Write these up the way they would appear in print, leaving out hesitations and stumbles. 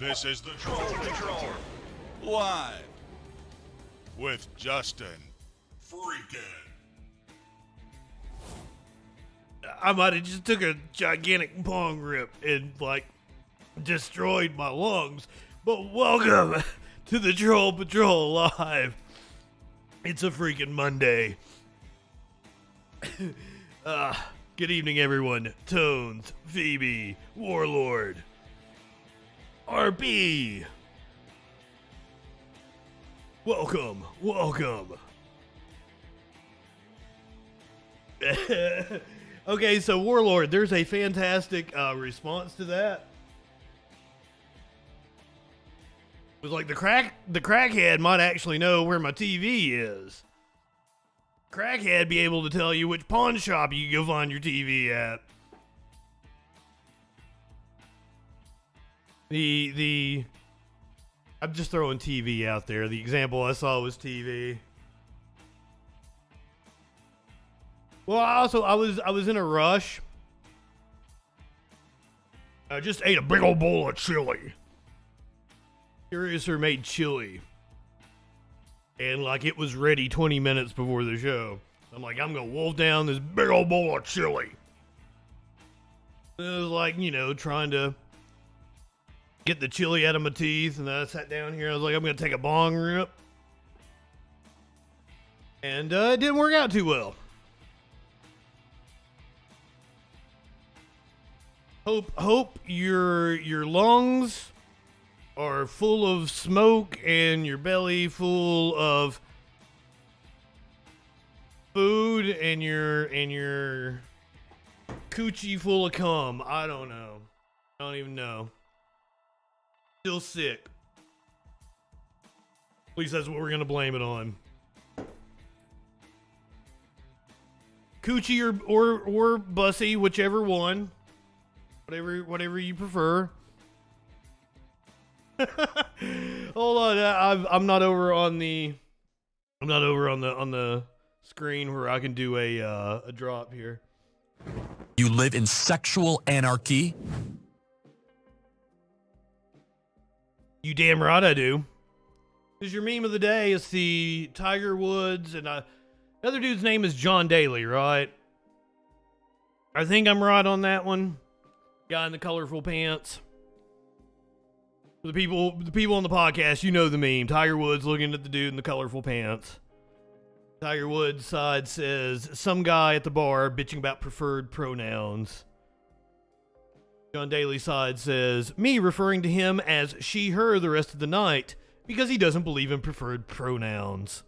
This is the Troll Patrol, live with Justin FREAKIN. I might have just took a gigantic bong rip and, destroyed my lungs. But welcome to the Troll Patrol Live. It's a freaking Monday. Good evening, everyone. Tones, Phoebe, Warlord, RB. Welcome. Okay, so Warlord, there's a fantastic response to that. It was like the crackhead might actually know where my TV is. Crackhead be able to tell you which pawn shop you can go find your TV at. I'm just throwing TV out there. The example I saw was TV. Well, I was in a rush. I just ate a big old bowl of chili. Curiouser made chili. And it was ready 20 minutes before the show. I'm like, I'm gonna wolf down this big old bowl of chili. And it was trying to get the chili out of my teeth. And then I sat down here. I was like, I'm gonna take a bong rip. And it didn't work out too well. Hope your lungs are full of smoke and your belly full of food and your coochie full of cum. I don't know. I don't even know. Still sick. At least that's what we're gonna blame it on. Coochie or bussy, whichever one. Whatever you prefer. Hold on, I'm not over on the screen where I can do a drop here. You live in sexual anarchy? You damn right I do. Because your meme of the day is the Tiger Woods and the other dude's name is John Daly, right? I think I'm right on that one. Guy in the colorful pants. The people on the podcast, you know the meme. Tiger Woods looking at the dude in the colorful pants. Tiger Woods' side says, some guy at the bar bitching about preferred pronouns. John Daly's side says, me referring to him as she, her the rest of the night because he doesn't believe in preferred pronouns.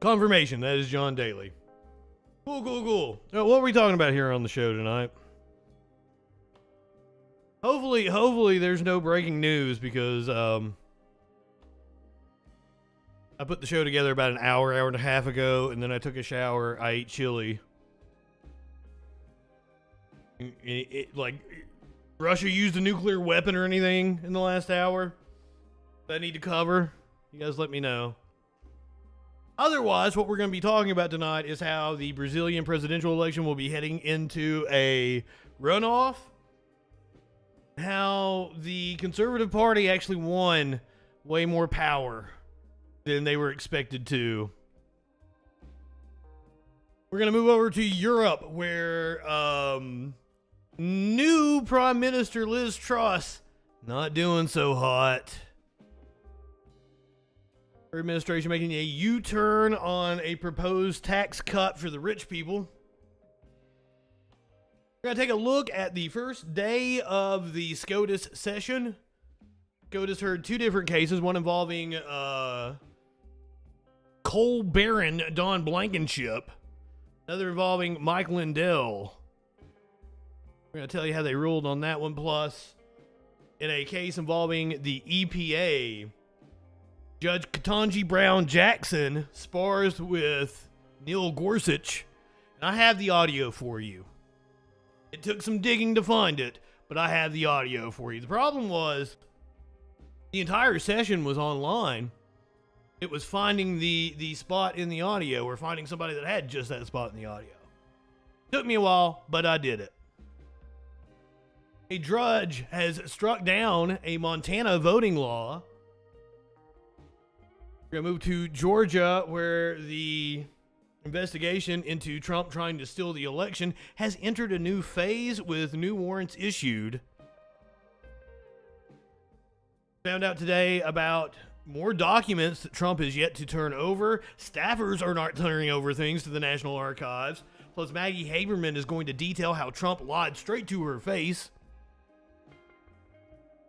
Confirmation, that is John Daly. Cool. Now, what are we talking about here on the show tonight? Hopefully there's no breaking news because I put the show together about an hour and a half ago, and then I took a shower, I ate chili. Russia used a nuclear weapon or anything in the last hour that I need to cover? You guys let me know. Otherwise, what we're going to be talking about tonight is how the Brazilian presidential election will be heading into a runoff. How the Conservative Party actually won way more power than they were expected to. We're going to move over to Europe, where new Prime Minister Liz Truss not doing so hot. Her administration making a U-turn on a proposed tax cut for the rich people. We're going to take a look at the first day of the SCOUTS session. SCOUTS heard two different cases, one involving coal baron Don Blankenship, another involving Mike Lindell. We're going to tell you how they ruled on that one, plus in a case involving the EPA, Judge Ketanji Brown Jackson spars with Neil Gorsuch, and I have the audio for you. It took some digging to find it, but I have the audio for you. The problem was the entire session was online. It was finding the spot in the audio or finding somebody that had just that spot in the audio. Took me a while, but I did it. A judge has struck down a Montana voting law. We're going to move to Georgia, where the investigation into Trump trying to steal the election has entered a new phase with new warrants issued. Found out today about more documents that Trump has yet to turn over. Staffers are not turning over things to the National Archives. Plus, Maggie Haberman is going to detail how Trump lied straight to her face.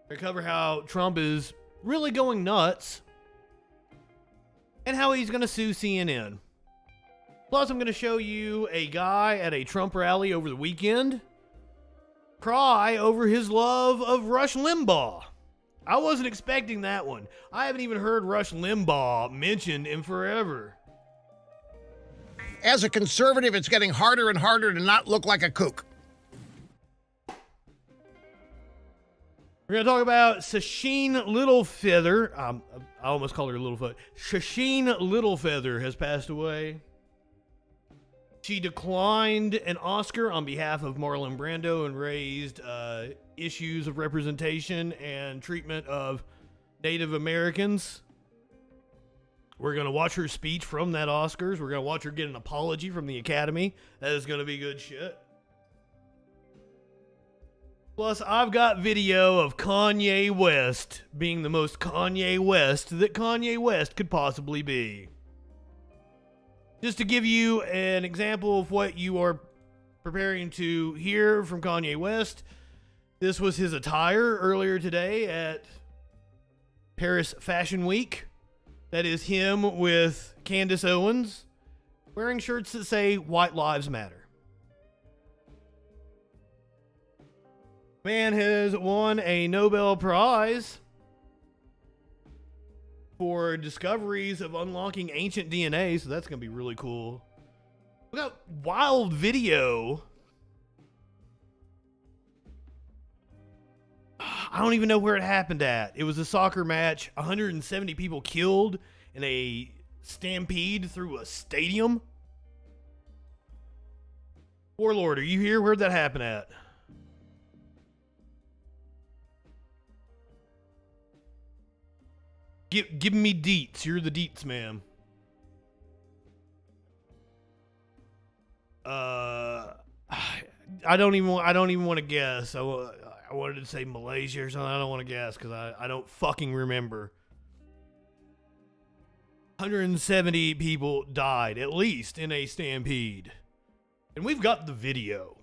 We cover how Trump is really going nuts and how he's going to sue CNN. Plus, I'm going to show you a guy at a Trump rally over the weekend cry over his love of Rush Limbaugh. I wasn't expecting that one. I haven't even heard Rush Limbaugh mentioned in forever. As a conservative, it's getting harder and harder to not look like a kook. We're going to talk about Sasheen Littlefeather. I almost called her Littlefoot. Sasheen Littlefeather has passed away. She declined an Oscar on behalf of Marlon Brando and raised issues of representation and treatment of Native Americans. We're going to watch her speech from that Oscars. We're going to watch her get an apology from the Academy. That is going to be good shit. Plus, I've got video of Kanye West being the most Kanye West that Kanye West could possibly be. Just to give you an example of what you are preparing to hear from Kanye West, this was his attire earlier today at Paris Fashion Week. That is him with Candace Owens wearing shirts that say White Lives Matter. Man has won a Nobel Prize for discoveries of unlocking ancient DNA, so that's going to be really cool. We got wild video. I don't even know where it happened at. It was a soccer match. 170 people killed in a stampede through a stadium. Warlord, are you here? Where'd that happen at? Give me deets. You're the deets, ma'am. I don't even want to guess. I wanted to say Malaysia or something. I don't want to guess because I don't fucking remember. 170 people died, at least, in a stampede. And we've got the video.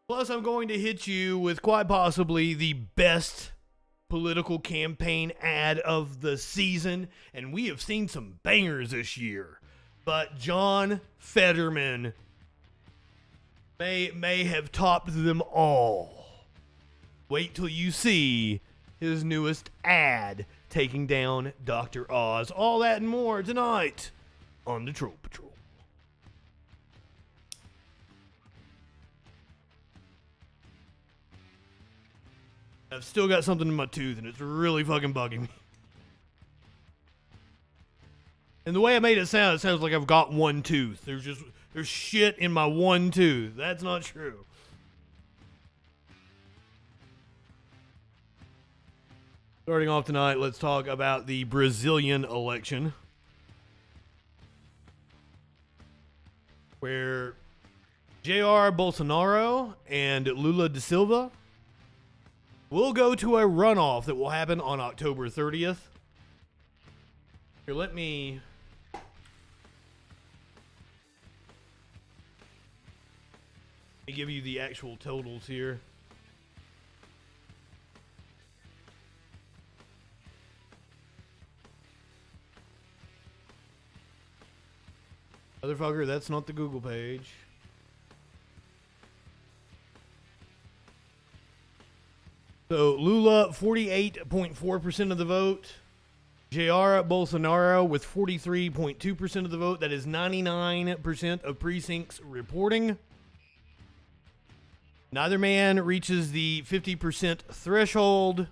Plus, I'm going to hit you with quite possibly the best political campaign ad of the season. And we have seen some bangers this year. But John Fetterman may have topped them all. Wait till you see his newest ad taking down Dr. Oz. All that and more tonight on the Troll Patrol. I've still got something in my tooth and it's really fucking bugging me. And the way I made it sounds like I've got one tooth. There's shit in my one tooth. That's not true. Starting off tonight, let's talk about the Brazilian election, where Jair Bolsonaro and Lula da Silva will go to a runoff that will happen on October 30th. Here, let me give you the actual totals here. Motherfucker, that's not the Google page. So Lula, 48.4% of the vote. Jair Bolsonaro with 43.2% of the vote. That is 99% of precincts reporting. Neither man reaches the 50% threshold.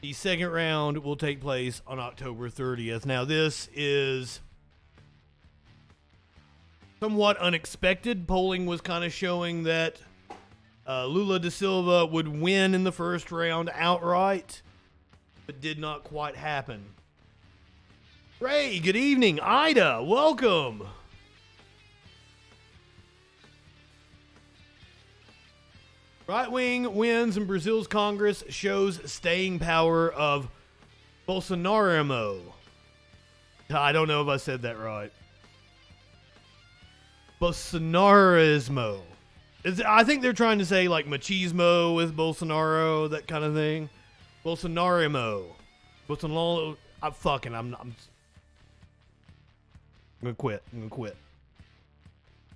The second round will take place on October 30th. Now, this is somewhat unexpected. Polling was kind of showing that Lula da Silva would win in the first round outright, but did not quite happen. Ray, good evening. Ida, welcome. Right wing wins in Brazil's Congress shows staying power of Bolsonaro. I don't know if I said that right. Bolsonarismo. I think they're trying to say like machismo with Bolsonaro, that kind of thing. Bolsonaro. Bolsonaro. I'm gonna quit.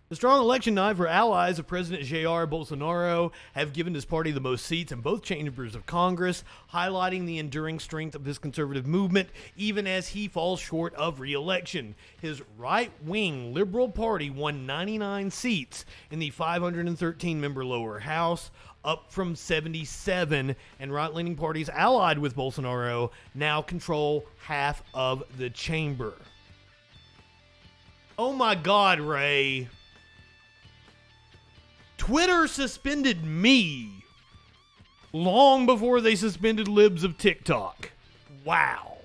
The strong election night for allies of President Jair Bolsonaro have given his party the most seats in both chambers of Congress, highlighting the enduring strength of his conservative movement, even as he falls short of re-election. His right-wing Liberal Party won 99 seats in the 513-member lower house, up from 77, and right-leaning parties allied with Bolsonaro now control half of the chamber. Oh my God, Ray. Twitter suspended me long before they suspended libs of TikTok. Wow.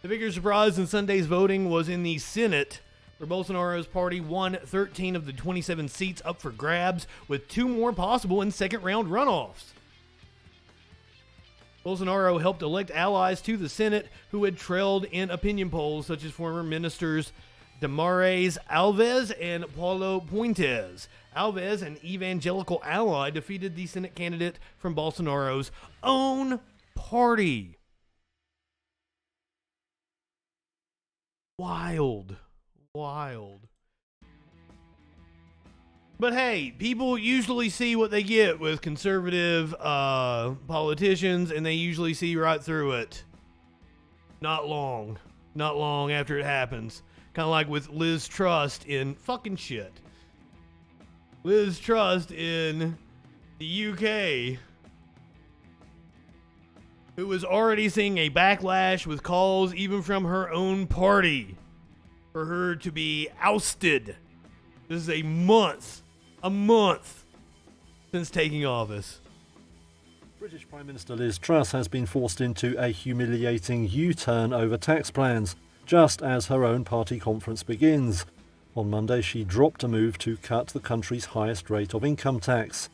The bigger surprise in Sunday's voting was in the Senate, where Bolsonaro's party won 13 of the 27 seats up for grabs, with 2 more possible in second-round runoffs. Bolsonaro helped elect allies to the Senate who had trailed in opinion polls, such as former ministers Damares Alves and Paulo Puentes. Alves, an evangelical ally, defeated the Senate candidate from Bolsonaro's own party. Wild. But hey, people usually see what they get with conservative politicians, and they usually see right through it. Not long after it happens. Kind of like with Liz Truss in fucking shit. Liz Truss in the UK, who was already seeing a backlash with calls even from her own party for her to be ousted. This is a month since taking office. British Prime Minister Liz Truss has been forced into a humiliating U-turn over tax plans, just as her own party conference begins. On Monday, she dropped a move to cut the country's highest rate of income tax.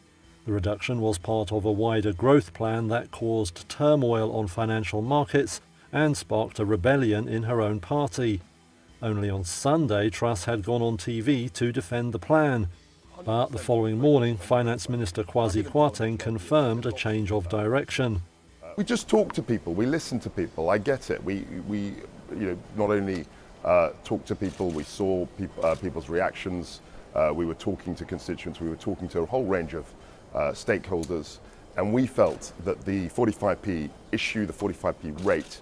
The reduction was part of a wider growth plan that caused turmoil on financial markets and sparked a rebellion in her own party. Only on Sunday, Truss had gone on TV to defend the plan. But the following morning, Finance Minister Kwasi Kwarteng confirmed a change of direction. We just talk to people, we listen to people, I get it. We not only talked to people, we saw people's reactions, we were talking to constituents, we were talking to a whole range of stakeholders, and we felt that the 45p issue, the 45p rate,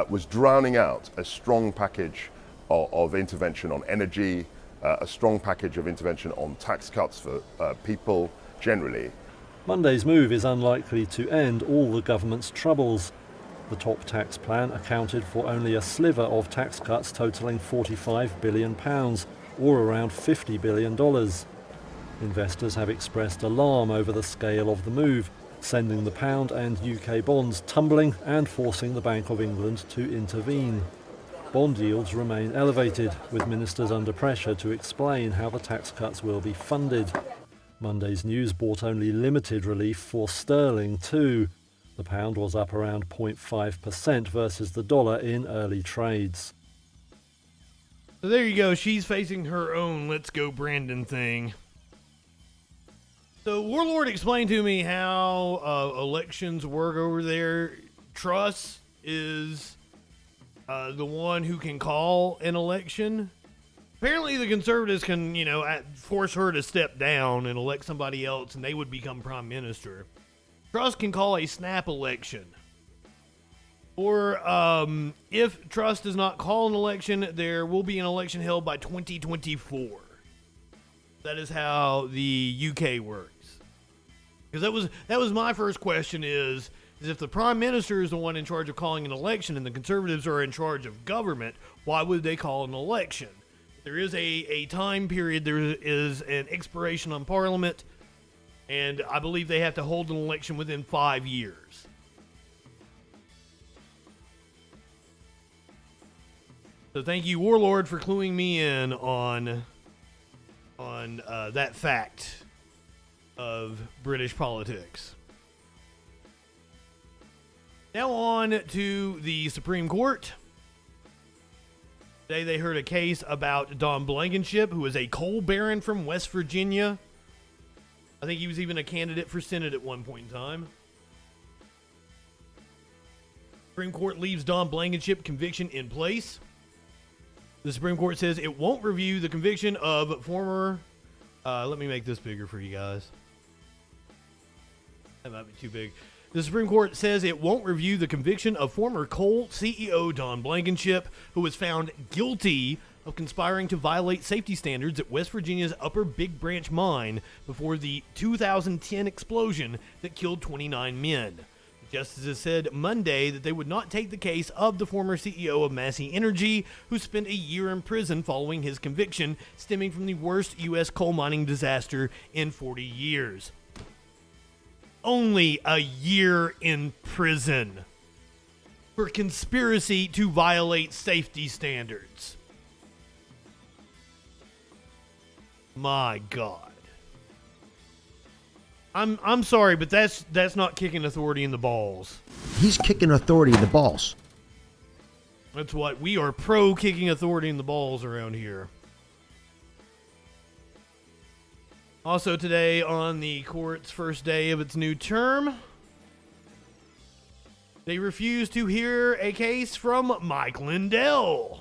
was drowning out a strong package of intervention on energy, a strong package of intervention on tax cuts for people generally. Monday's move is unlikely to end all the government's troubles. The top tax plan accounted for only a sliver of tax cuts totalling £45 billion, or around $50 billion. Investors have expressed alarm over the scale of the move, sending the pound and UK bonds tumbling and forcing the Bank of England to intervene. Bond yields remain elevated, with ministers under pressure to explain how the tax cuts will be funded. Monday's news brought only limited relief for sterling too. The pound was up around 0.5% versus the dollar in early trades. So there you go. She's facing her own Let's Go Brandon thing. So Warlord explained to me how elections work over there. Truss is the one who can call an election. Apparently the conservatives can, force her to step down and elect somebody else, and they would become prime minister. Truss can call a snap election. Or if Truss does not call an election, there will be an election held by 2024. That is how the UK works. Because that was my first question is if the Prime Minister is the one in charge of calling an election and the Conservatives are in charge of government, why would they call an election? There is a time period, there is an expiration on Parliament, and I believe they have to hold an election within 5 years. So thank you, Warlord, for cluing me in on that fact of British politics. Now on to the Supreme Court. Today they heard a case about Don Blankenship, who is a coal baron from West Virginia. I think he was even a candidate for Senate at one point in time. Supreme Court leaves Don Blankenship conviction in place. The Supreme Court says it won't review the conviction of former... let me make this bigger for you guys. That might be too big. The Supreme Court says it won't review the conviction of former coal CEO Don Blankenship, who was found guilty of conspiring to violate safety standards at West Virginia's Upper Big Branch mine before the 2010 explosion that killed 29 men. Justices said Monday that they would not take the case of the former CEO of Massey Energy, who spent a year in prison following his conviction, stemming from the worst U.S. coal mining disaster in 40 years. Only a year in prison for conspiracy to violate safety standards. My God. I'm sorry, but that's not kicking authority in the balls. He's kicking authority in the balls. That's what we are pro kicking authority in the balls around here. Also today on the court's first day of its new term, they refused to hear a case from Mike Lindell,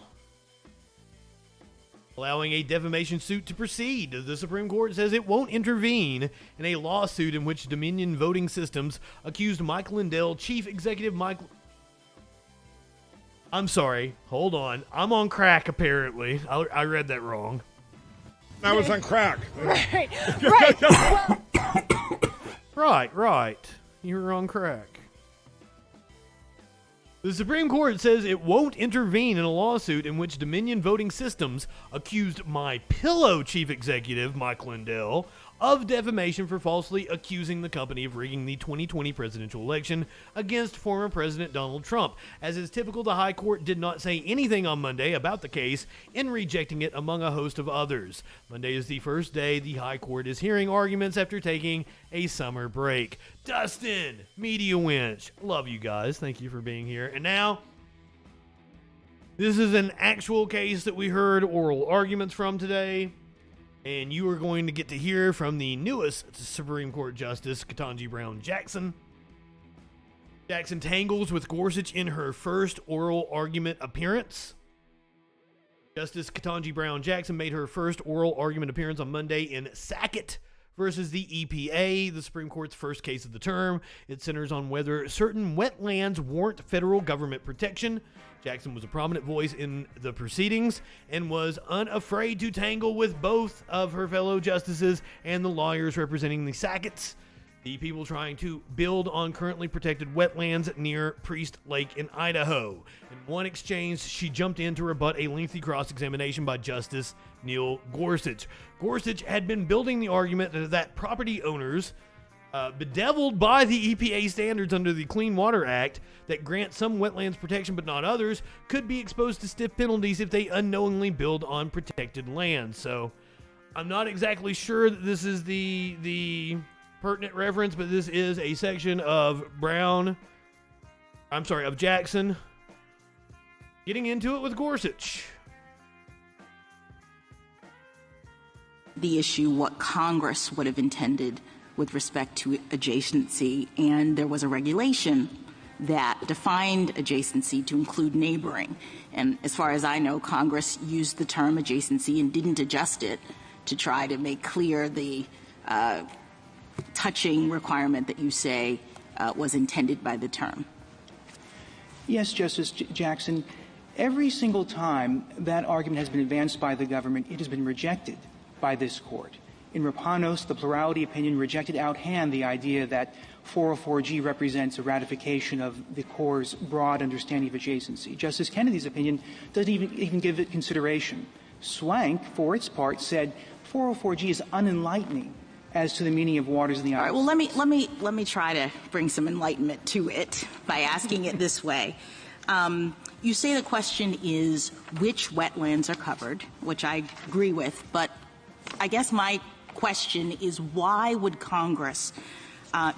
allowing a defamation suit to proceed. The Supreme Court says it won't intervene in a lawsuit in which Dominion Voting Systems accused Mike Lindell, Chief Executive Mike... I'm sorry, hold on. I'm on crack, apparently. I read that wrong. I was on crack. Right. You were on crack. The Supreme Court says it won't intervene in a lawsuit in which Dominion Voting Systems accused MyPillow Chief Executive Mike Lindell of defamation for falsely accusing the company of rigging the 2020 presidential election against former President Donald Trump. As is typical, the High Court did not say anything on Monday about the case, in rejecting it among a host of others. Monday is the first day the High Court is hearing arguments after taking a summer break. Dustin, Media Winch, love you guys. Thank you for being here. And now, this is an actual case that we heard oral arguments from today. And you are going to get to hear from the newest Supreme Court Justice, Ketanji Brown Jackson. Jackson tangles with Gorsuch in her first oral argument appearance. Justice Ketanji Brown Jackson made her first oral argument appearance on Monday in Sackett versus the EPA, the Supreme Court's first case of the term. It centers on whether certain wetlands warrant federal government protection. Jackson was a prominent voice in the proceedings and was unafraid to tangle with both of her fellow justices and the lawyers representing the Sacketts, the people trying to build on currently protected wetlands near Priest Lake in Idaho. In one exchange, she jumped in to rebut a lengthy cross-examination by Justice Neil Gorsuch. Gorsuch had been building the argument that property owners, bedeviled by the EPA standards under the Clean Water Act that grant some wetlands protection but not others, could be exposed to stiff penalties if they unknowingly build on protected land. So I'm not exactly sure that this is the pertinent reference, but this is a section of Jackson getting into it with Gorsuch. The issue, what Congress would have intended with respect to adjacency, and there was a regulation that defined adjacency to include neighboring. And as far as I know, Congress used the term adjacency and didn't adjust it to try to make clear the touching requirement that you say was intended by the term. Yes, Justice Jackson. Every single time that argument has been advanced by the government, it has been rejected by this court. In Rapanos, the plurality opinion rejected out hand the idea that 404G represents a ratification of the Corps' broad understanding of adjacency. Justice Kennedy's opinion doesn't even give it consideration. Swank, for its part, said 404G is unenlightening as to the meaning of waters in the All ice. right, well, let me try to bring some enlightenment to it by asking it this way. You say the question is which wetlands are covered, which I agree with, but I guess my question is why would Congress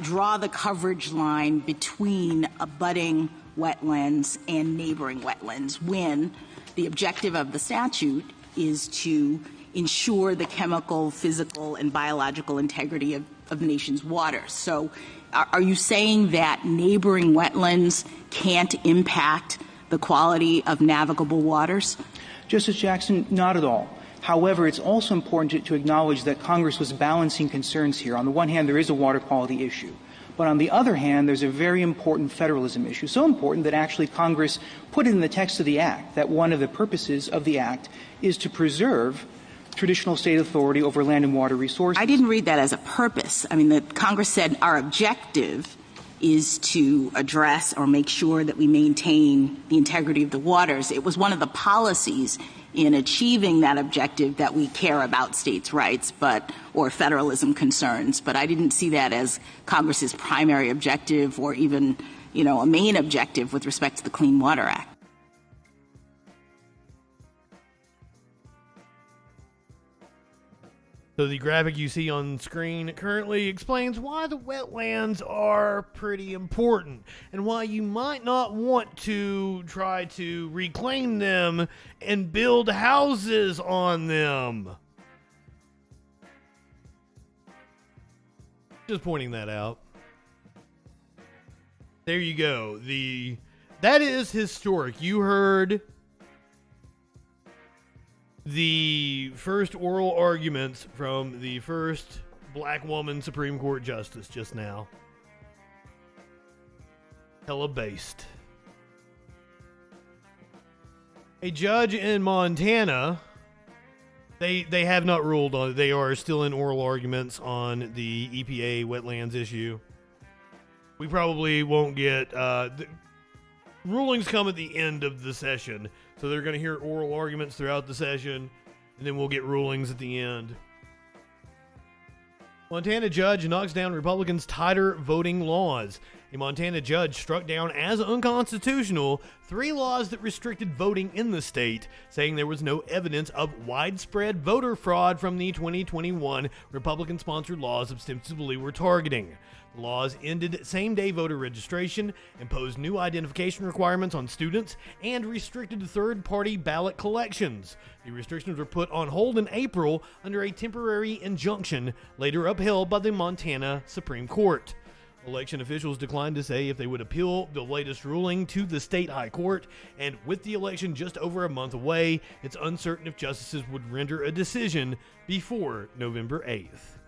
draw the coverage line between abutting wetlands and neighboring wetlands when the objective of the statute is to ensure the chemical, physical, and biological integrity of the nation's waters? So are you saying that neighboring wetlands can't impact the quality of navigable waters? Justice Jackson, not at all. However, it's also important to acknowledge that Congress was balancing concerns here. On the one hand, there is a water quality issue. But on the other hand, there's a very important federalism issue, so important that actually Congress put it in the text of the Act that one of the purposes of the Act is to preserve traditional state authority over land and water resources. I didn't read that as a purpose. I mean, the Congress said our objective is to address or make sure that we maintain the integrity of the waters. It was one of the policies in achieving that objective that we care about states' rights or federalism concerns. But I didn't see that as Congress's primary objective or even, a main objective with respect to the Clean Water Act. So the graphic you see on screen currently explains why the wetlands are pretty important and why you might not want to try to reclaim them and build houses on them. Just pointing that out. There you go. That is historic. You heard the first oral arguments from the first black woman Supreme Court justice just now. Hella based. A judge in Montana, they have not ruled on it. They are still in oral arguments on the EPA wetlands issue. We probably won't get rulings come at the end of the session, so they're going to hear oral arguments throughout the session, and then we'll get rulings at the end. Montana judge knocks down Republicans' tighter voting laws. A Montana judge struck down as unconstitutional 3 laws that restricted voting in the state, saying there was no evidence of widespread voter fraud from the 2021 Republican-sponsored laws ostensibly were targeting. The laws ended same-day voter registration, imposed new identification requirements on students, and restricted third-party ballot collections. The restrictions were put on hold in April under a temporary injunction, later upheld by the Montana Supreme Court. Election officials declined to say if they would appeal the latest ruling to the state high court, and with the election just over a month away, it's uncertain if justices would render a decision before November 8th.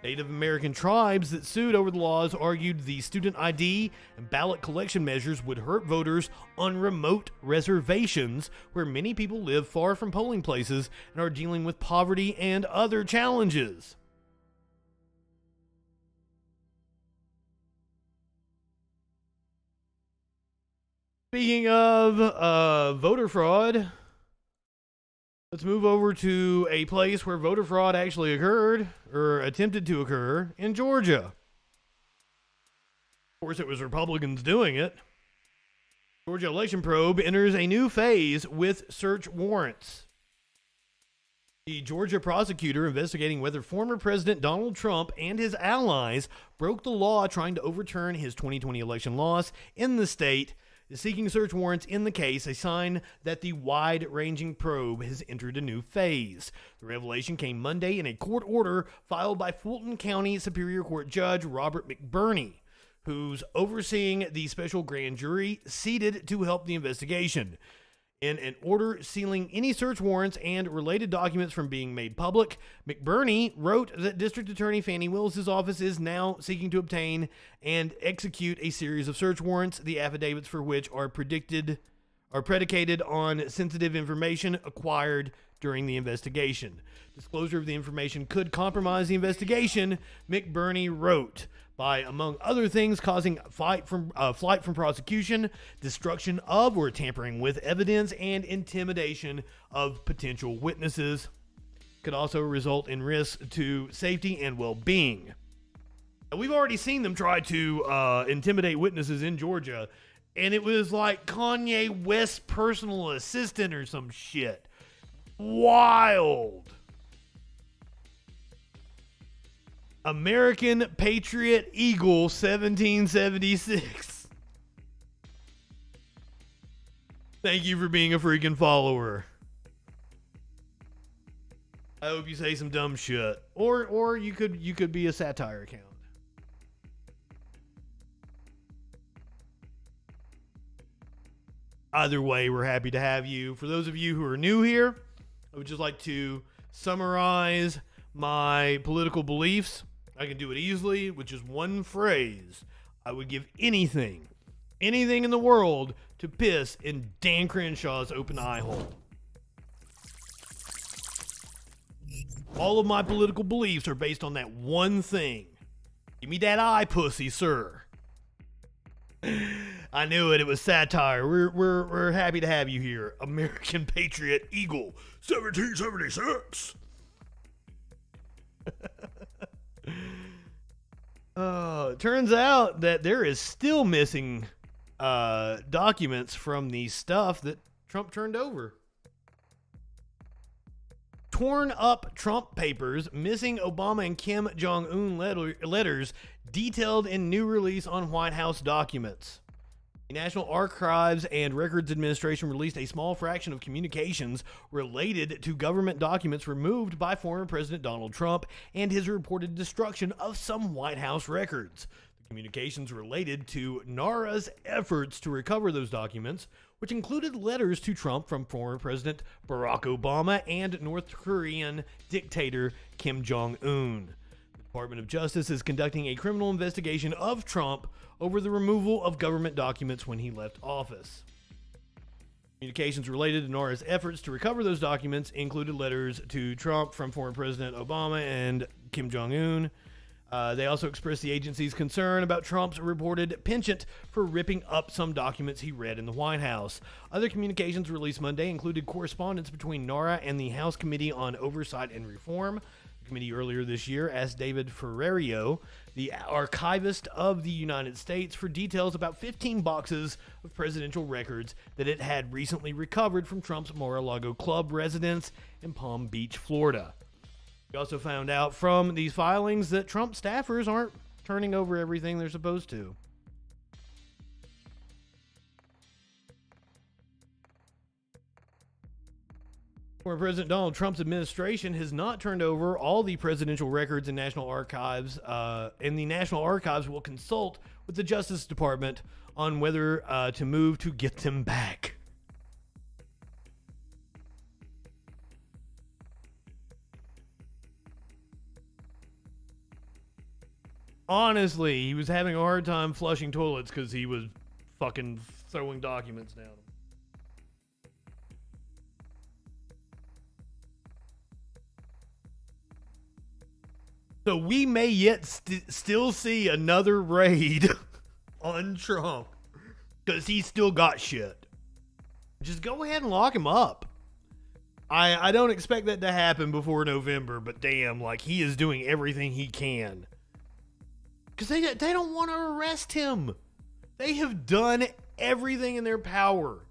Native American tribes that sued over the laws argued the student ID and ballot collection measures would hurt voters on remote reservations where many people live far from polling places and are dealing with poverty and other challenges. Speaking of voter fraud, let's move over to a place where voter fraud actually occurred, or attempted to occur, in Georgia. Of course, it was Republicans doing it. Georgia election probe enters a new phase with search warrants. The Georgia prosecutor investigating whether former President Donald Trump and his allies broke the law trying to overturn his 2020 election loss in the state is seeking search warrants in the case, a sign that the wide-ranging probe has entered a new phase. The revelation came Monday in a court order filed by Fulton County Superior Court Judge Robert McBurney, who's overseeing the special grand jury seated to help the investigation. In an order sealing any search warrants and related documents from being made public, McBurney wrote that District Attorney Fannie Willis' office is now seeking to obtain and execute a series of search warrants, the affidavits for which are predicated on sensitive information acquired during the investigation. Disclosure of the information could compromise the investigation, McBurney wrote, by, among other things, causing flight from prosecution, destruction of or tampering with evidence, and intimidation of potential witnesses. Could also result in risks to safety and well-being. Now, we've already seen them try to intimidate witnesses in Georgia, and it was like Kanye West's personal assistant or some shit. Wild. American Patriot Eagle 1776. Thank you for being a freaking follower. I hope you say some dumb shit. Or you could be a satire account. Either way, we're happy to have you. For those of you who are new here, I would just like to summarize my political beliefs. I can do it easily with just one phrase. I would give anything in the world to piss in Dan Crenshaw's open eye hole. All of my political beliefs are based on that one thing. Give me that eye, pussy, sir. I knew it. It was satire. We're happy to have you here. American Patriot Eagle 1776. It turns out that there is still missing documents from the stuff that Trump turned over. Torn up Trump papers, missing Obama and Kim Jong-un letters detailed in new release on White House documents. The National Archives and Records Administration released a small fraction of communications related to government documents removed by former President Donald Trump and his reported destruction of some White House records. The communications related to NARA's efforts to recover those documents, which included letters to Trump from former President Barack Obama and North Korean dictator Kim Jong-un. The Department of Justice is conducting a criminal investigation of Trump over the removal of government documents when he left office. Communications related to NARA's efforts to recover those documents included letters to Trump from former President Obama and Kim Jong-un. They also expressed the agency's concern about Trump's reported penchant for ripping up some documents he read in the White House. Other communications released Monday included correspondence between NARA and the House Committee on Oversight and Reform. The committee earlier this year asked David Ferrerio, the archivist of the United States, for details about 15 boxes of presidential records that it had recently recovered from Trump's Mar-a-Lago club residence in Palm Beach, Florida. We also found out from these filings that Trump staffers aren't turning over everything they're supposed to. Former President Donald Trump's administration has not turned over all the presidential records in National Archives, and the National Archives will consult with the Justice Department on whether to move to get them back. Honestly, he was having a hard time flushing toilets because he was fucking throwing documents down. So we may yet still see another raid on Trump because he's still got shit. Just go ahead and lock him up. I don't expect that to happen before November, but damn, like, he is doing everything he can. Because they don't want to arrest him. They have done everything in their power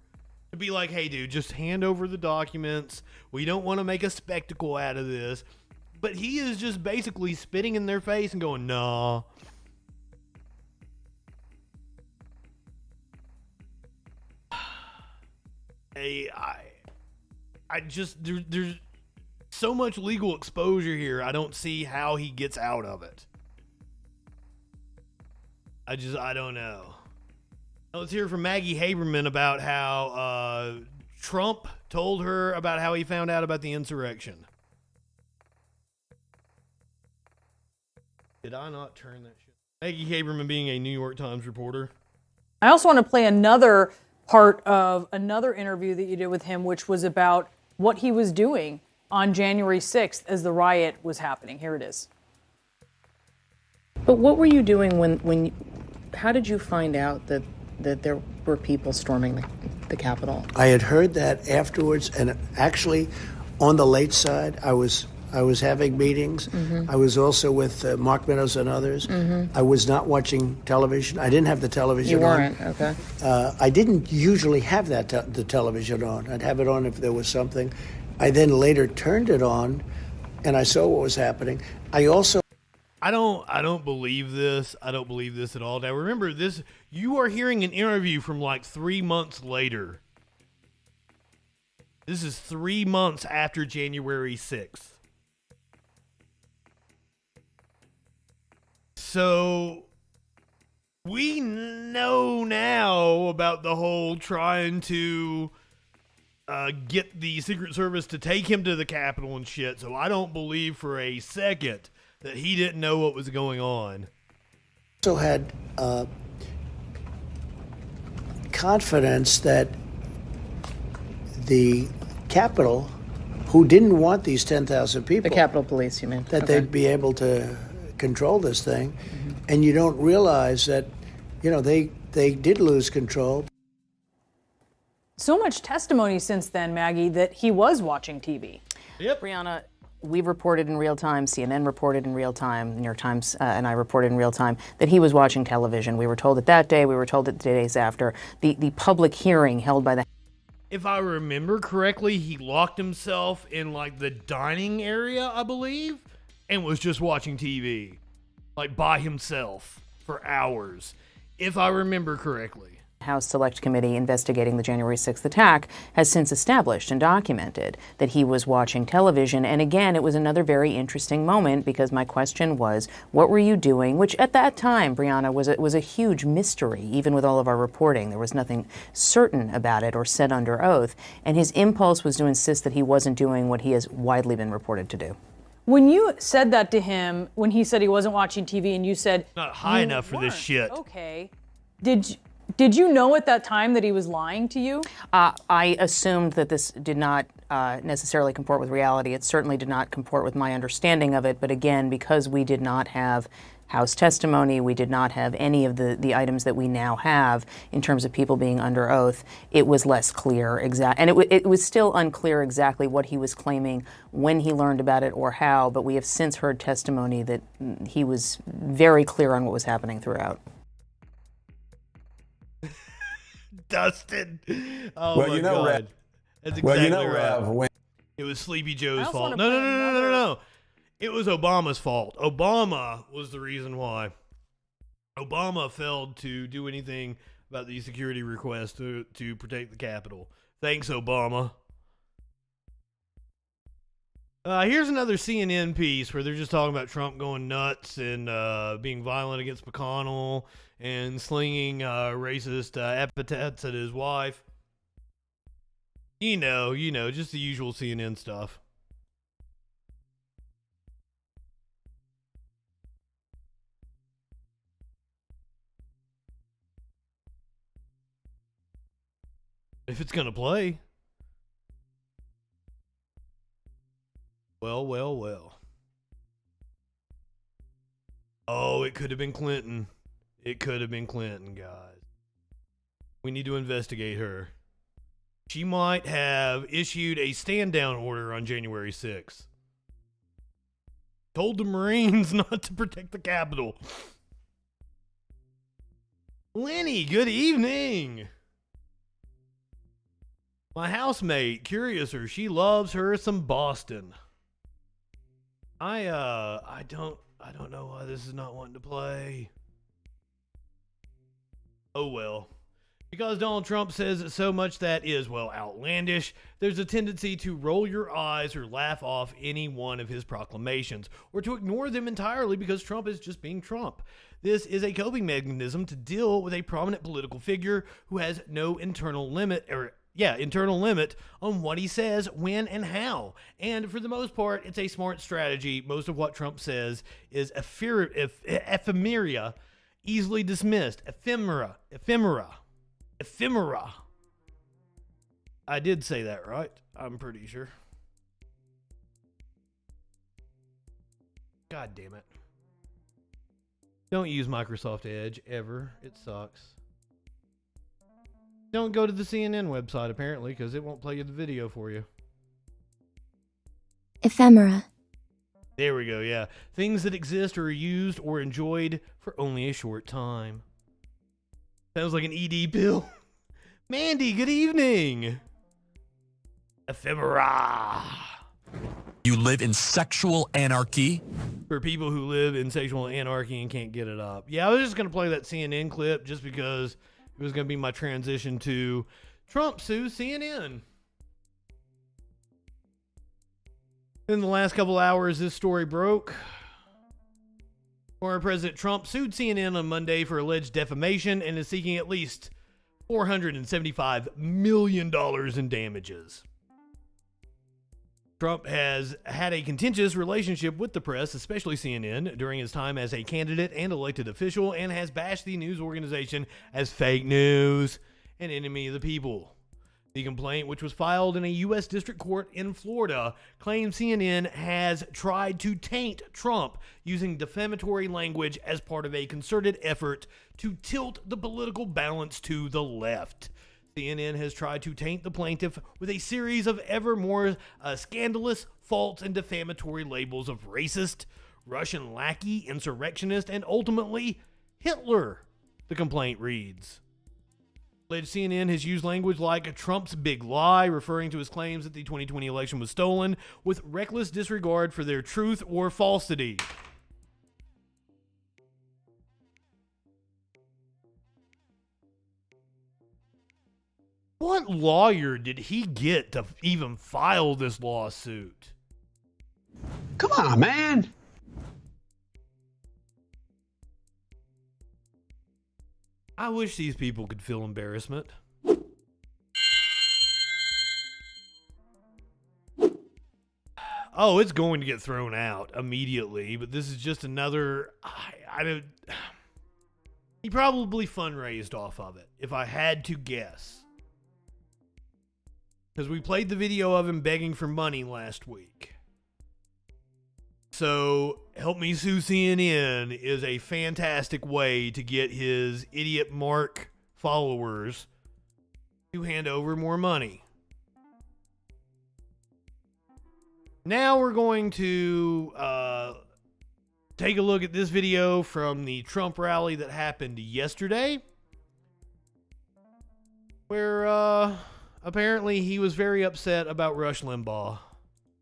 to be like, hey, dude, just hand over the documents. We don't want to make a spectacle out of this. But he is just basically spitting in their face and going, nah. Hey, I just, there's so much legal exposure here. I don't see how he gets out of it. I don't know. Now let's hear from Maggie Haberman about how Trump told her about how he found out about the insurrection. Did I not turn that shit? Maggie Haberman being a New York Times reporter. I also want to play another part of another interview that you did with him, which was about what he was doing on January 6th as the riot was happening. Here it is. But what were you doing when how did you find out that there were people storming the Capitol? I had heard that afterwards, and actually on the late side, I was having meetings. I was also with Mark Meadows and others. I was not watching television. I didn't have the television on. You weren't, okay. I didn't usually have the television on. I'd have it on if there was something. I then later turned it on, and I saw what was happening. I don't believe this. I don't believe this at all. Now remember this, you are hearing an interview from like 3 months later. This is 3 months after January 6th. So we know now about the whole trying to get the Secret Service to take him to the Capitol and shit. So I don't believe for a second that he didn't know what was going on. Also had confidence that the Capitol, who didn't want these 10,000 people, The Capitol Police, you mean? that Okay. they'd be able to control this thing, and you don't realize that, they did lose control. So much testimony since then, Maggie, that he was watching TV. Yep. Brianna, we've reported in real time, CNN reported in real time, New York Times and I reported in real time that he was watching television. We were told it that day, we were told it the days after. The public hearing held by the... If I remember correctly, he locked himself in like the dining area, I believe, and was just watching TV, like by himself for hours, if I remember correctly. House Select Committee investigating the January 6th attack has since established and documented that he was watching television. And again, it was another very interesting moment because my question was, what were you doing? Which at that time, Brianna, was a huge mystery, even with all of our reporting. There was nothing certain about it or said under oath. And his impulse was to insist that he wasn't doing what he has widely been reported to do. When you said that to him, when he said he wasn't watching TV and you said... Not high enough for this weren't. shit. Okay. Did you know at that time that he was lying to you? I assumed that this did not necessarily comport with reality. It certainly did not comport with my understanding of it. But again, because we did not have House testimony, we did not have any of the items that we now have in terms of people being under oath, it was less clear and it was still unclear exactly what he was claiming, when he learned about it or how, but we have since heard testimony that he was very clear on what was happening throughout. Dustin. Oh well, my God. That's exactly well, you know, right. It was Sleepy Joe's fault. No. It was Obama's fault. Obama was the reason why. Obama failed to do anything about the security request to protect the Capitol. Thanks, Obama. Here's another CNN piece where they're just talking about Trump going nuts and being violent against McConnell and slinging racist epithets at his wife. You know, just the usual CNN stuff. If it's gonna play. Well. Oh, it could have been Clinton. It could have been Clinton, guys. We need to investigate her. She might have issued a stand-down order on January 6th. Told the Marines not to protect the Capitol. Lenny, good evening. My housemate, Curiouser, she loves her some Boston. I don't know why this is not wanting to play. Oh well. Because Donald Trump says so much that is, well, outlandish, there's a tendency to roll your eyes or laugh off any one of his proclamations, or to ignore them entirely because Trump is just being Trump. This is a coping mechanism to deal with a prominent political figure who has no internal limit on what he says, when, and how. And for the most part, it's a smart strategy. Most of what Trump says is ephemera, easily dismissed. Ephemera. I did say that, right? I'm pretty sure. God damn it. Don't use Microsoft Edge ever. It sucks. Don't go to the CNN website, apparently, because it won't play you the video for you. Ephemera. There we go, yeah. Things that exist or are used or enjoyed for only a short time. Sounds like an ED pill. Mandy, good evening. Ephemera. You live in sexual anarchy? For people who live in sexual anarchy and can't get it up. Yeah, I was just going to play that CNN clip just because it was going to be my transition to Trump sues CNN. In the last couple hours, this story broke. Former President Trump sued CNN on Monday for alleged defamation and is seeking at least $475 million in damages. Trump has had a contentious relationship with the press, especially CNN, during his time as a candidate and elected official, and has bashed the news organization as fake news and enemy of the people. The complaint, which was filed in a U.S. district court in Florida, claims CNN has tried to taint Trump using defamatory language as part of a concerted effort to tilt the political balance to the left. CNN has tried to taint the plaintiff with a series of ever more scandalous, false, and defamatory labels of racist, Russian lackey, insurrectionist, and ultimately Hitler, the complaint reads. Alleged CNN has used language like Trump's big lie, referring to his claims that the 2020 election was stolen, with reckless disregard for their truth or falsity. What lawyer did he get to even file this lawsuit? Come on, man. I wish these people could feel embarrassment. Oh, it's going to get thrown out immediately, but this is just another... I don't... He probably fundraised off of it, if I had to guess. Because we played the video of him begging for money last week. So, Help Me Sue CNN is a fantastic way to get his idiot Mark followers to hand over more money. Now we're going to take a look at this video from the Trump rally that happened yesterday, where apparently he was very upset about Rush Limbaugh.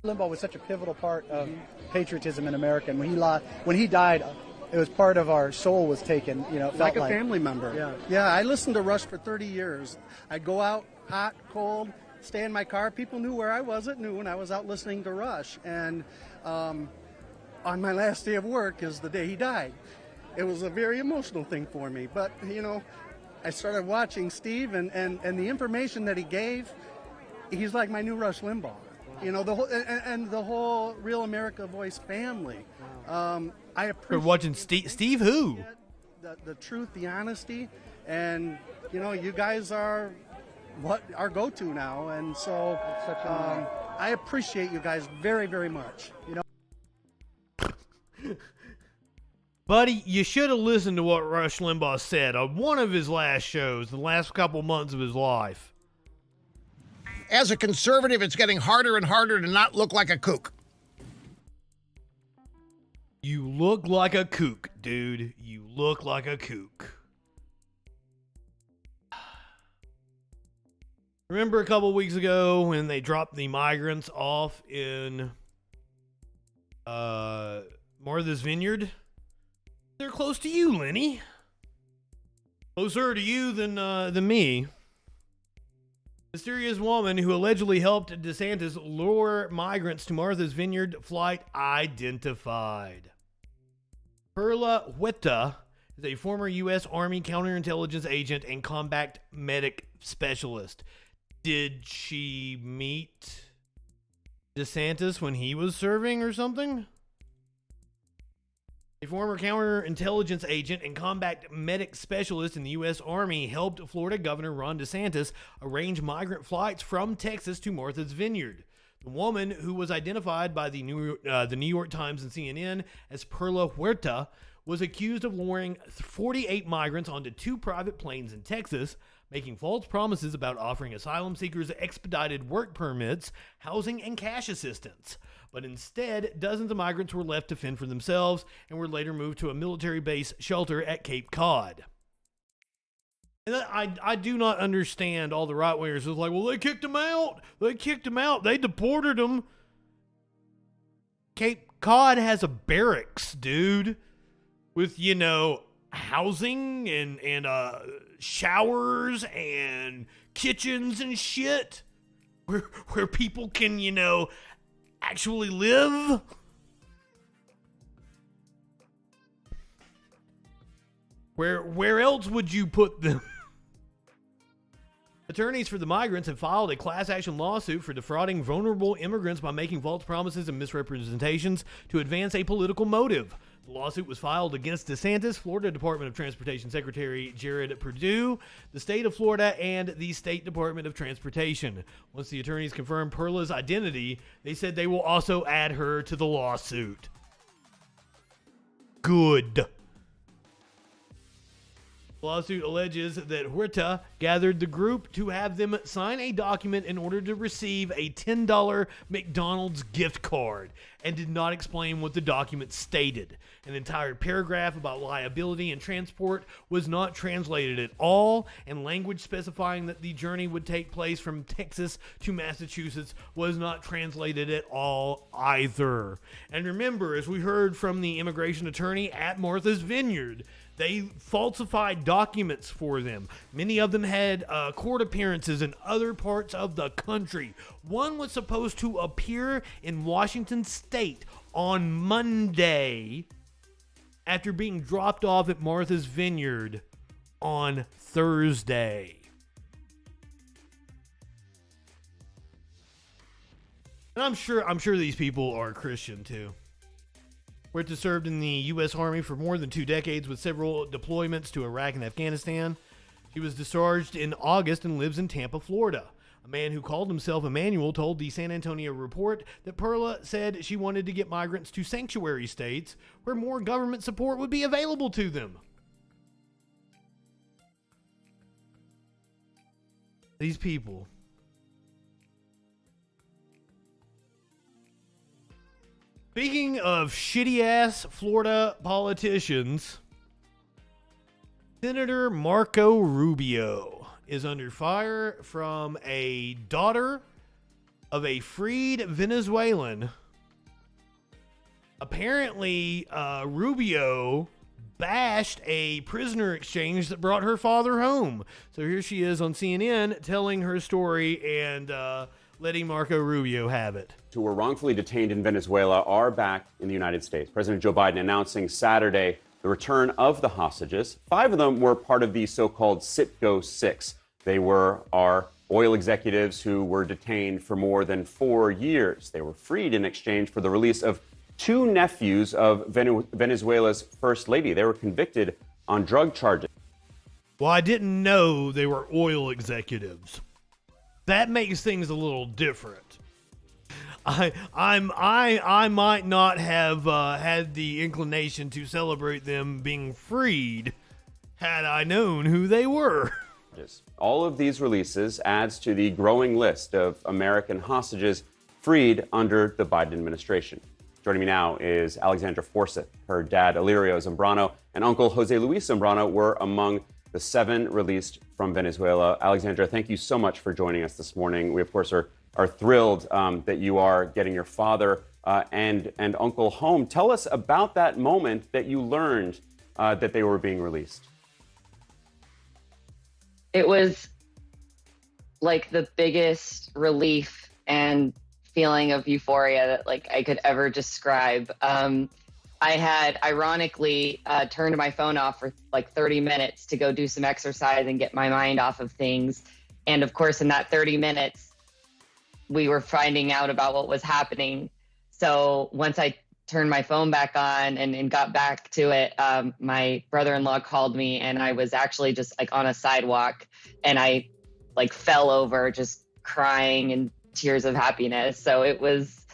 Limbaugh was such a pivotal part of patriotism in America. And when he died, it was part of our soul was taken. You know, it felt like a family member. Yeah. I listened to Rush for 30 years. I'd go out, hot, cold, stay in my car. People knew where I was at noon. I was out listening to Rush. And on my last day of work is the day he died. It was a very emotional thing for me. But, you know, I started watching Steve and the information that he gave. He's like my new Rush Limbaugh. You know, the whole and the whole Real America Voice family. I appreciate. We're watching Steve who? The truth, the honesty, and you know, you guys are what our go-to now, and so I appreciate you guys very, very much. You know, buddy, you should have listened to what Rush Limbaugh said on one of his last shows, the last couple months of his life. As a conservative, it's getting harder and harder to not look like a kook. You look like a kook, dude. You look like a kook. Remember a couple weeks ago when they dropped the migrants off in Martha's Vineyard? They're close to you, Lenny. Closer to you than me. Mysterious woman who allegedly helped DeSantis lure migrants to Martha's Vineyard flight identified. Perla Huerta is a former U.S. Army counterintelligence agent and combat medic specialist. Did she meet DeSantis when he was serving or something? A former counterintelligence agent and combat medic specialist in the U.S. Army helped Florida Governor Ron DeSantis arrange migrant flights from Texas to Martha's Vineyard. The woman, who was identified by the New York Times and CNN as Perla Huerta, was accused of luring 48 migrants onto 2 private planes in Texas, making false promises about offering asylum seekers expedited work permits, housing, and cash assistance. But instead, dozens of migrants were left to fend for themselves and were later moved to a military base shelter at Cape Cod. And I do not understand all the right-wingers who's like, well, they kicked them out. They deported them. Cape Cod has a barracks, dude, with, housing and showers and kitchens and shit where people can, actually live. Where else would you put them? Attorneys for the migrants have filed a class action lawsuit for defrauding vulnerable immigrants by making false promises and misrepresentations to advance a political motive. The lawsuit was filed against DeSantis, Florida Department of Transportation Secretary Jared Perdue, the state of Florida, and the State Department of Transportation. Once the attorneys confirmed Perla's identity, they said they will also add her to the lawsuit. Good. The lawsuit alleges that Huerta gathered the group to have them sign a document in order to receive a $10 McDonald's gift card and did not explain what the document stated. An entire paragraph about liability and transport was not translated at all, and language specifying that the journey would take place from Texas to Massachusetts was not translated at all either. And remember, as we heard from the immigration attorney at Martha's Vineyard, they falsified documents for them. Many of them had court appearances in other parts of the country. One was supposed to appear in Washington State on Monday after being dropped off at Martha's Vineyard on Thursday. And I'm sure these people are Christian too. Huerta served in the U.S. Army for more than 2 decades with several deployments to Iraq and Afghanistan. She was discharged in August and lives in Tampa, Florida. A man who called himself Emmanuel told the San Antonio Report that Perla said she wanted to get migrants to sanctuary states where more government support would be available to them. These people. Speaking of shitty-ass Florida politicians, Senator Marco Rubio is under fire from a daughter of a freed Venezuelan. Apparently, Rubio bashed a prisoner exchange that brought her father home. So here she is on CNN telling her story and letting Marco Rubio have it. Who were wrongfully detained in Venezuela are back in the United States. President Joe Biden announcing Saturday the return of the hostages. 5 of them were part of the so-called Citgo 6. They were our oil executives who were detained for more than 4 years. They were freed in exchange for the release of 2 nephews of Venezuela's first lady. They were convicted on drug charges. Well, I didn't know they were oil executives. That makes things a little different. I might not have had the inclination to celebrate them being freed had I known who they were. All of these releases adds to the growing list of American hostages freed under the Biden administration. Joining me now is Alexandra Forsyth. Her dad, Illyrio Zambrano, and uncle Jose Luis Zambrano were among the 7 released from Venezuela. Alexandra, thank you so much for joining us this morning. We, of course, are thrilled that you are getting your father and uncle home. Tell us about that moment that you learned that they were being released. It was like the biggest relief and feeling of euphoria that I could ever describe. I had ironically turned my phone off for 30 minutes to go do some exercise and get my mind off of things. And of course, in that 30 minutes, we were finding out about what was happening. So once I turned my phone back on and got back to it, my brother-in-law called me, and I was actually just like on a sidewalk, and I like fell over just crying and tears of happiness. So it was,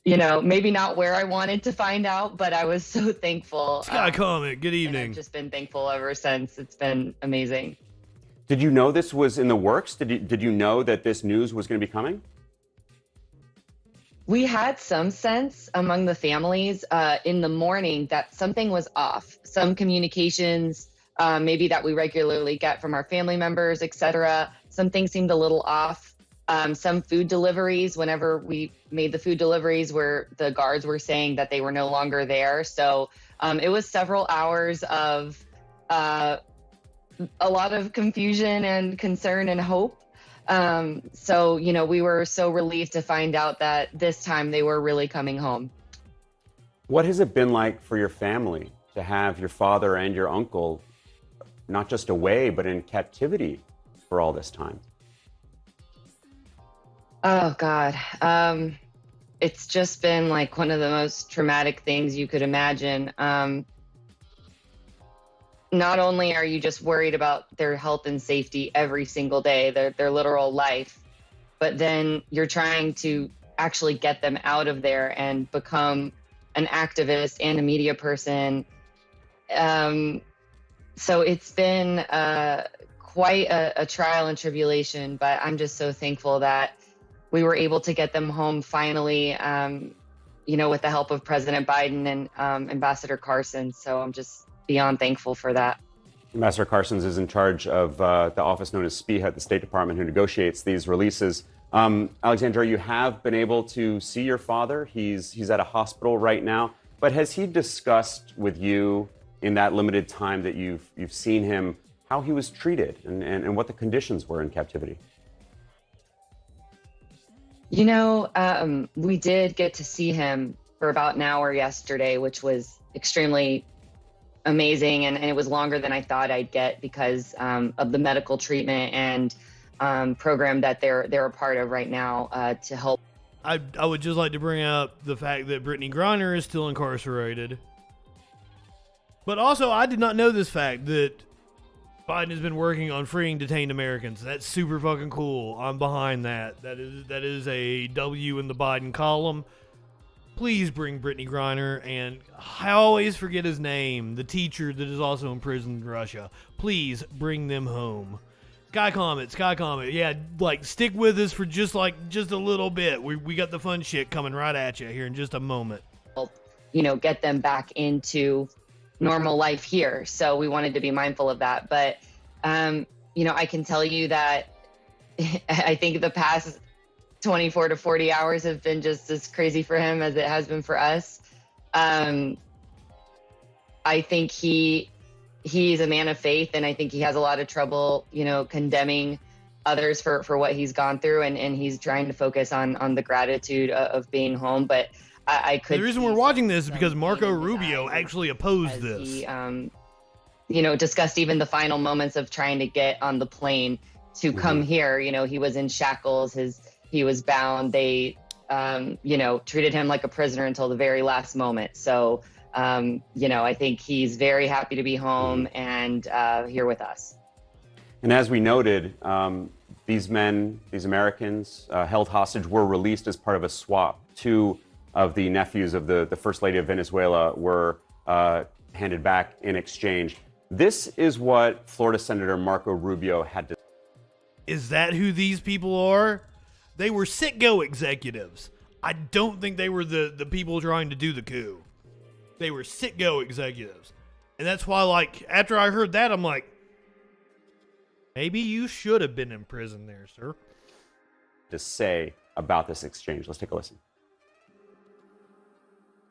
you know, maybe not where I wanted to find out, but I was so thankful. Sky Comet, good evening. I've just been thankful ever since. It's been amazing. Did you know this was in the works? Did you know that this news was going to be coming? We had some sense among the families in the morning that something was off. Some communications, maybe that we regularly get from our family members, etc. Something seemed a little off. Some food deliveries, whenever we made the food deliveries, where the guards were saying that they were no longer there. So it was several hours of a lot of confusion and concern and hope. So, you know, we were so relieved to find out that this time they were really coming home. What has it been like for your family to have your father and your uncle not just away, but in captivity for all this time? Oh, God. It's just been like one of the most traumatic things you could imagine. Not only are you just worried about their health and safety every single day, their literal life, but then you're trying to actually get them out of there and become an activist and a media person. So it's been quite a trial and tribulation, but I'm just so thankful that we were able to get them home finally, you know, with the help of President Biden and Ambassador Carson. So I'm just beyond thankful for that. Ambassador Carson is in charge of the office known as SPIHA at the State Department, who negotiates these releases. Alexandra, you have been able to see your father. He's at a hospital right now. But has he discussed with you in that limited time that you've seen him how he was treated and what the conditions were in captivity? You know, we did get to see him for about an hour yesterday, which was extremely amazing, and it was longer than I thought I'd get because of the medical treatment and program that they're a part of right now to help. I would just like to bring up the fact that Brittany Griner is still incarcerated. But also, I did not know this fact that Biden has been working on freeing detained Americans. That's super fucking cool. I'm behind that. That is a W in the Biden column. Please bring Brittany Griner, and I always forget his name, the teacher that is also imprisoned in Russia. Please bring them home. Sky Comet. Yeah, like, stick with us for just a little bit. We got the fun shit coming right at you here in just a moment. You know, get them back into normal life here. So we wanted to be mindful of that. But, you know, I can tell you that I think the past 24 to 40 hours have been just as crazy for him as it has been for us. I think he's a man of faith, and I think he has a lot of trouble, you know, condemning others for what he's gone through, and he's trying to focus on the gratitude of being home. But I could. The reason we're watching this is because Marco Rubio actually opposed this. He, you know, discussed even the final moments of trying to get on the plane to come here. You know, he was in shackles. He was bound. They, you know, treated him like a prisoner until the very last moment. So, you know, I think he's very happy to be home and here with us. And as we noted, these men, these Americans held hostage, were released as part of a swap. Two of the nephews of the First Lady of Venezuela were handed back in exchange. This is what Florida Senator Marco Rubio had to. Is that who these people are? They were Citgo executives. I don't think they were the people trying to do the coup. They were Citgo executives. And that's why, like, after I heard that, I'm like, maybe you should have been in prison there, sir. To say about this exchange. Let's take a listen.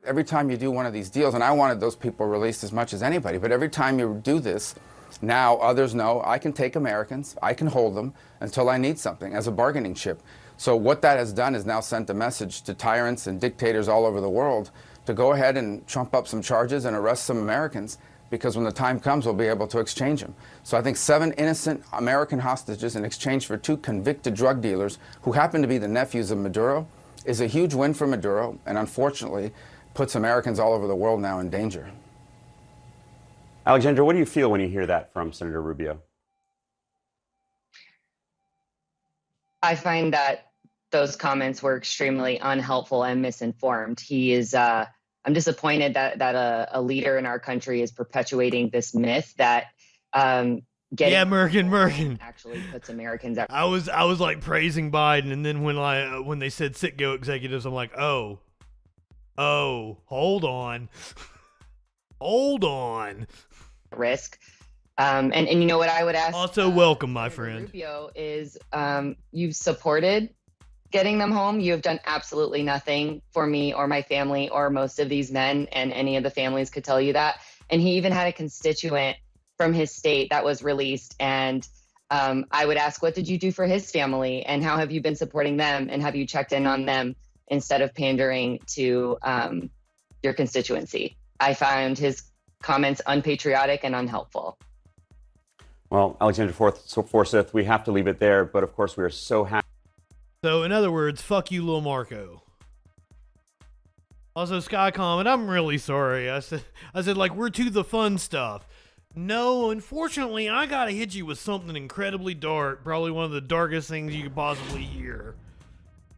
Every time you do one of these deals, and I wanted those people released as much as anybody, but every time you do this, now others know I can take Americans, I can hold them until I need something as a bargaining chip. So what that has done is now sent a message to tyrants and dictators all over the world to go ahead and trump up some charges and arrest some Americans, because when the time comes, we'll be able to exchange them. So I think 7 innocent American hostages in exchange for 2 convicted drug dealers who happen to be the nephews of Maduro is a huge win for Maduro, and unfortunately, puts Americans all over the world now in danger. Alexandra, what do you feel when you hear that from Senator Rubio? I find that those comments were extremely unhelpful and misinformed. He is, I'm disappointed that a leader in our country is perpetuating this myth that Merkin actually puts Americans at. I was like praising Biden, and then when they said Citgo executives, I'm like, oh, hold on. Hold on. Risk. And you know what I would ask? Also, welcome, my friend. Rubio is you've supported getting them home. You have done absolutely nothing for me or my family or most of these men, and any of the families could tell you that. And he even had a constituent from his state that was released. And I would ask, what did you do for his family? And how have you been supporting them? And have you checked in on them instead of pandering to your constituency? I found his comments unpatriotic and unhelpful. Well, Alexandra Forsyth, we have to leave it there, but of course we are so happy. So, in other words, fuck you, Lil Marco. Also, Skycom, and I'm really sorry. I said, like, we're to the fun stuff. No, unfortunately, I gotta hit you with something incredibly dark, probably one of the darkest things you could possibly hear,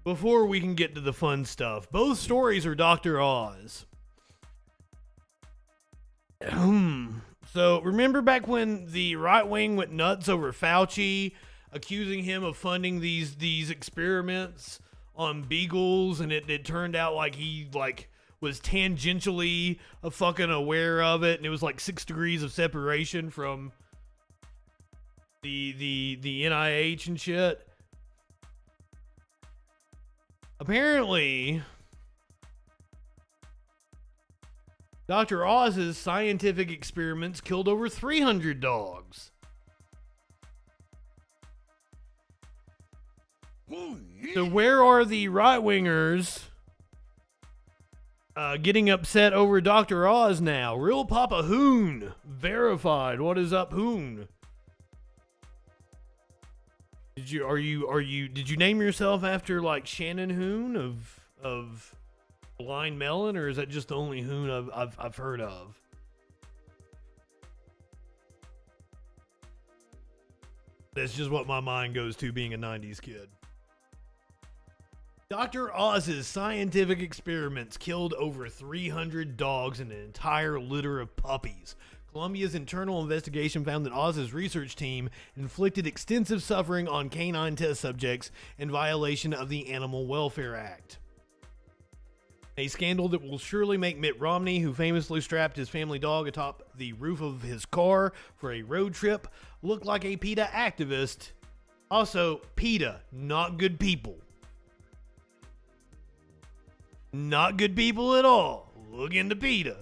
before we can get to the fun stuff. Both stories are Dr. Oz. So, remember back when the right wing went nuts over Fauci, accusing him of funding these experiments on beagles, and it turned out like he was tangentially fucking aware of it, and it was like 6 degrees of separation from the NIH and shit. Apparently, Dr. Oz's scientific experiments killed over 300 dogs. So where are the right-wingers getting upset over Dr. Oz now? Real Papa Hoon verified. What is up, Hoon? Did you name yourself after like Shannon Hoon of Blind Melon, or is that just the only Hoon I've heard of? That's just what my mind goes to, being a 90s kid. Dr. Oz's scientific experiments killed over 300 dogs and an entire litter of puppies. Colombia's internal investigation found that Oz's research team inflicted extensive suffering on canine test subjects in violation of the Animal Welfare Act. A scandal that will surely make Mitt Romney, who famously strapped his family dog atop the roof of his car for a road trip, look like a PETA activist. Also, PETA, not good people. Not good people at all. Look into PETA.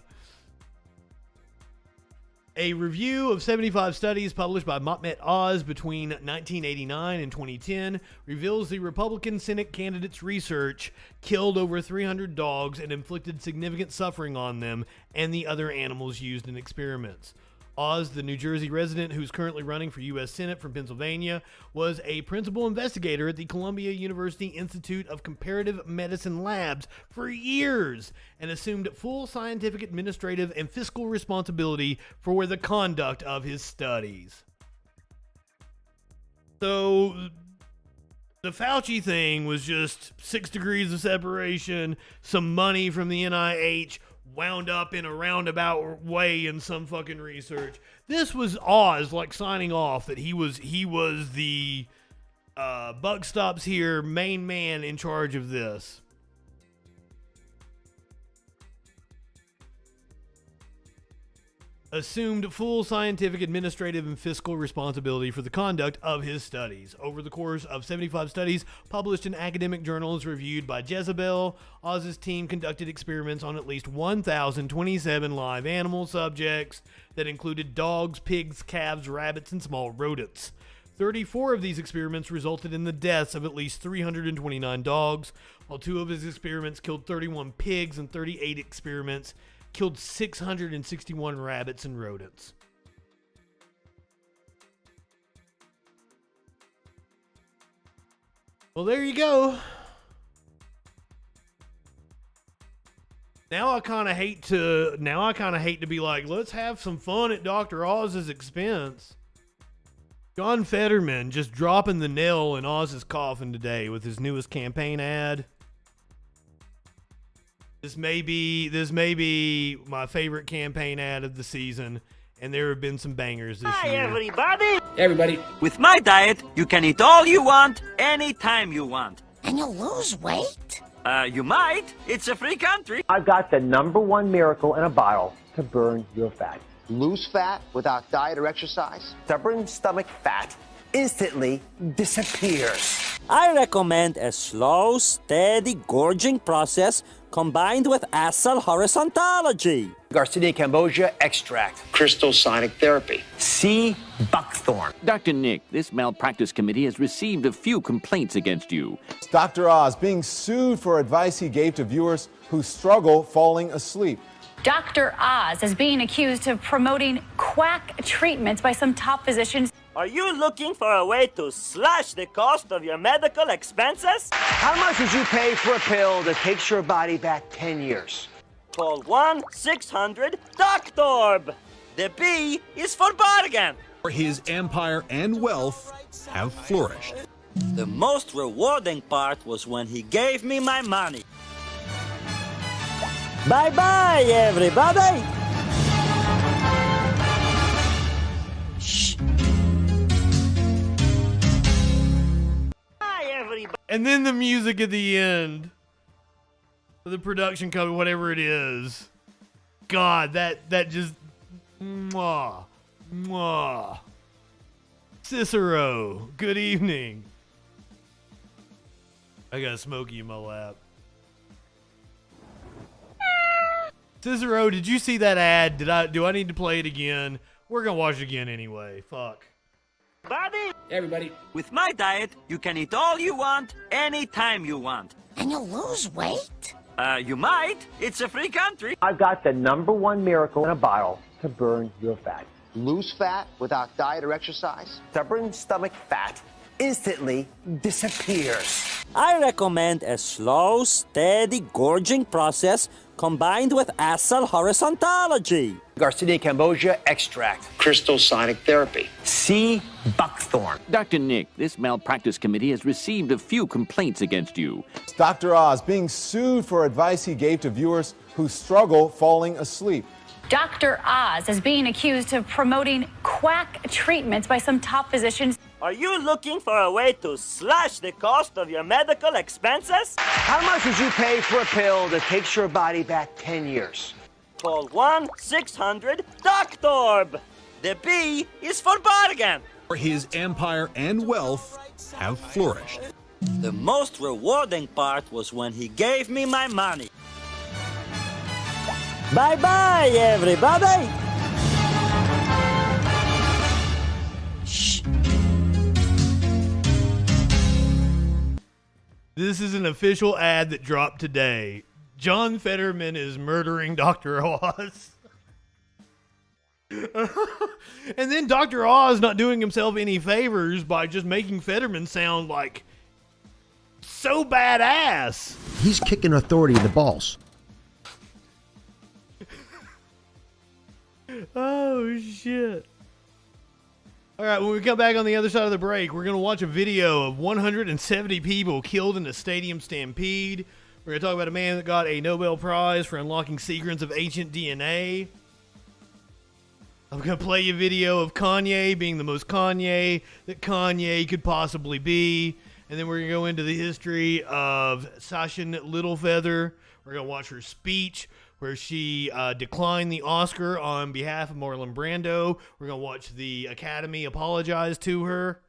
A review of 75 studies published by Mahmet Oz between 1989 and 2010 reveals the Republican Senate candidate's research killed over 300 dogs and inflicted significant suffering on them and the other animals used in experiments. Oz, the New Jersey resident who's currently running for U.S. Senate from Pennsylvania, was a principal investigator at the Columbia University Institute of Comparative Medicine Labs for years and assumed full scientific, administrative, and fiscal responsibility for the conduct of his studies. So, the Fauci thing was just 6 degrees of separation, some money from the NIH, wound up in a roundabout way in some fucking research. This was Oz like signing off that he was the buck stops here main man in charge of this. Assumed full scientific, administrative, and fiscal responsibility for the conduct of his studies. Over the course of 75 studies published in academic journals reviewed by Jezebel, Oz's team conducted experiments on at least 1,027 live animal subjects that included dogs, pigs, calves, rabbits, and small rodents. 34 of these experiments resulted in the deaths of at least 329 dogs, while 2 of his experiments killed 31 pigs and 38 experiments killed 661 rabbits and rodents. Well, there you go. Now I kind of hate to be like, let's have some fun at Dr. Oz's expense. John Fetterman just dropping the nail in Oz's coffin today with his newest campaign ad. This may be my favorite campaign ad of the season, and there have been some bangers this year. Everybody! Everybody. With my diet, you can eat all you want, anytime you want. And you'll lose weight? You might. It's a free country. I've got the #1 miracle in a bottle to burn your fat. Lose fat without diet or exercise? Stubborn stomach fat instantly disappears. I recommend a slow, steady gorging process combined with acid horizontology. Garcinia cambogia extract. Crystal sonic therapy. C. buckthorn. Dr. Nick, this malpractice committee has received a few complaints against you. Dr. Oz being sued for advice he gave to viewers who struggle falling asleep. Dr. Oz is being accused of promoting quack treatments by some top physicians. Are you looking for a way to slash the cost of your medical expenses? How much would you pay for a pill that takes your body back 10 years? Call 1-600-DOCTORB. The B is for bargain. His empire and wealth have flourished. The most rewarding part was when he gave me my money. Bye-bye, everybody! Shh. Bye, everybody! And then the music at the end. The production company, whatever it is. God, that just... Mwah. Mwah. Cicero, good evening. I got a Smokey in my lap. Cicero, did you see that ad? Do I need to play it again? We're gonna watch it again anyway. Fuck. Everybody. With my diet, you can eat all you want, anytime you want. And you'll lose weight? You might. It's a free country. I've got the #1 miracle in a bottle to burn your fat. Lose fat without diet or exercise? Stubborn stomach fat instantly disappears. I recommend a slow, steady gorging process combined with acid horizontology. Garcinia cambogia extract. Crystal sonic therapy. C. buckthorn. Dr. Nick, this malpractice committee has received a few complaints against you. Dr. Oz being sued for advice he gave to viewers who struggle falling asleep. Dr. Oz is being accused of promoting quack treatments by some top physicians. Are you looking for a way to slash the cost of your medical expenses? How much would you pay for a pill that takes your body back 10 years? Call 1-600-DOCTORB. The B is for bargain. His empire and wealth have flourished. The most rewarding part was when he gave me my money. Bye-bye, everybody! Shh. This is an official ad that dropped today. John Fetterman is murdering Dr. Oz. And then Dr. Oz not doing himself any favors by just making Fetterman sound like so badass. He's kicking authority in the balls. Oh, shit. All right, when we come back on the other side of the break, we're going to watch a video of 170 people killed in a stadium stampede. We're going to talk about a man that got a Nobel Prize for unlocking secrets of ancient DNA. I'm going to play a video of Kanye being the most Kanye that Kanye could possibly be. And then we're going to go into the history of Sasha Littlefeather. We're going to watch her speech where she declined the Oscar on behalf of Marlon Brando. We're going to watch the Academy apologize to her.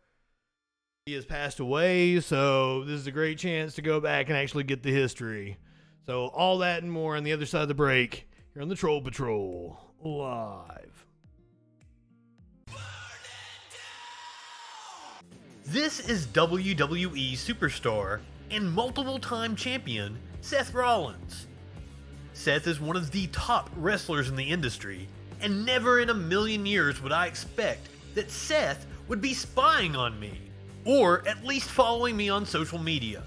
She has passed away, so this is a great chance to go back and actually get the history. So all that and more on the other side of the break here on the Troll Patrol Live. This is WWE superstar and multiple-time champion Seth Rollins. Seth is one of the top wrestlers in the industry, and never in a million years would I expect that Seth would be spying on me, or at least following me on social media.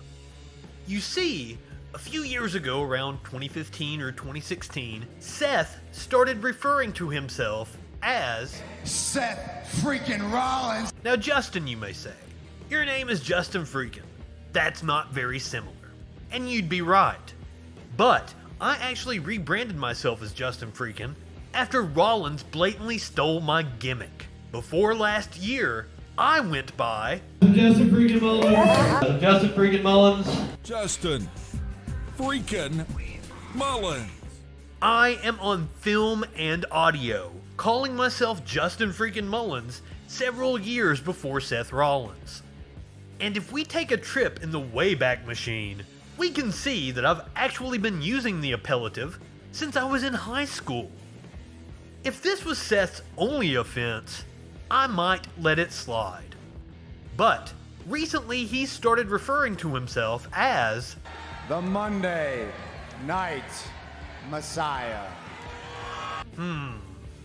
You see, A few years ago, around 2015 or 2016, Seth started referring to himself as Seth freaking Rollins. Now, Justin, you may say, your name is Justin Freakin. That's not very similar. And you'd be right. But I actually rebranded myself as Justin Freakin after Rollins blatantly stole my gimmick. Before last year, I went by Justin Freakin Mullins. Justin Freakin Mullins. Justin Freakin Mullins. I am on film and audio, calling myself Justin Freakin Mullins several years before Seth Rollins. And if we take a trip in the Wayback Machine, we can see that I've actually been using the appellative since I was in high school. If this was Seth's only offense, I might let it slide. But recently he started referring to himself as The Monday Night Messiah.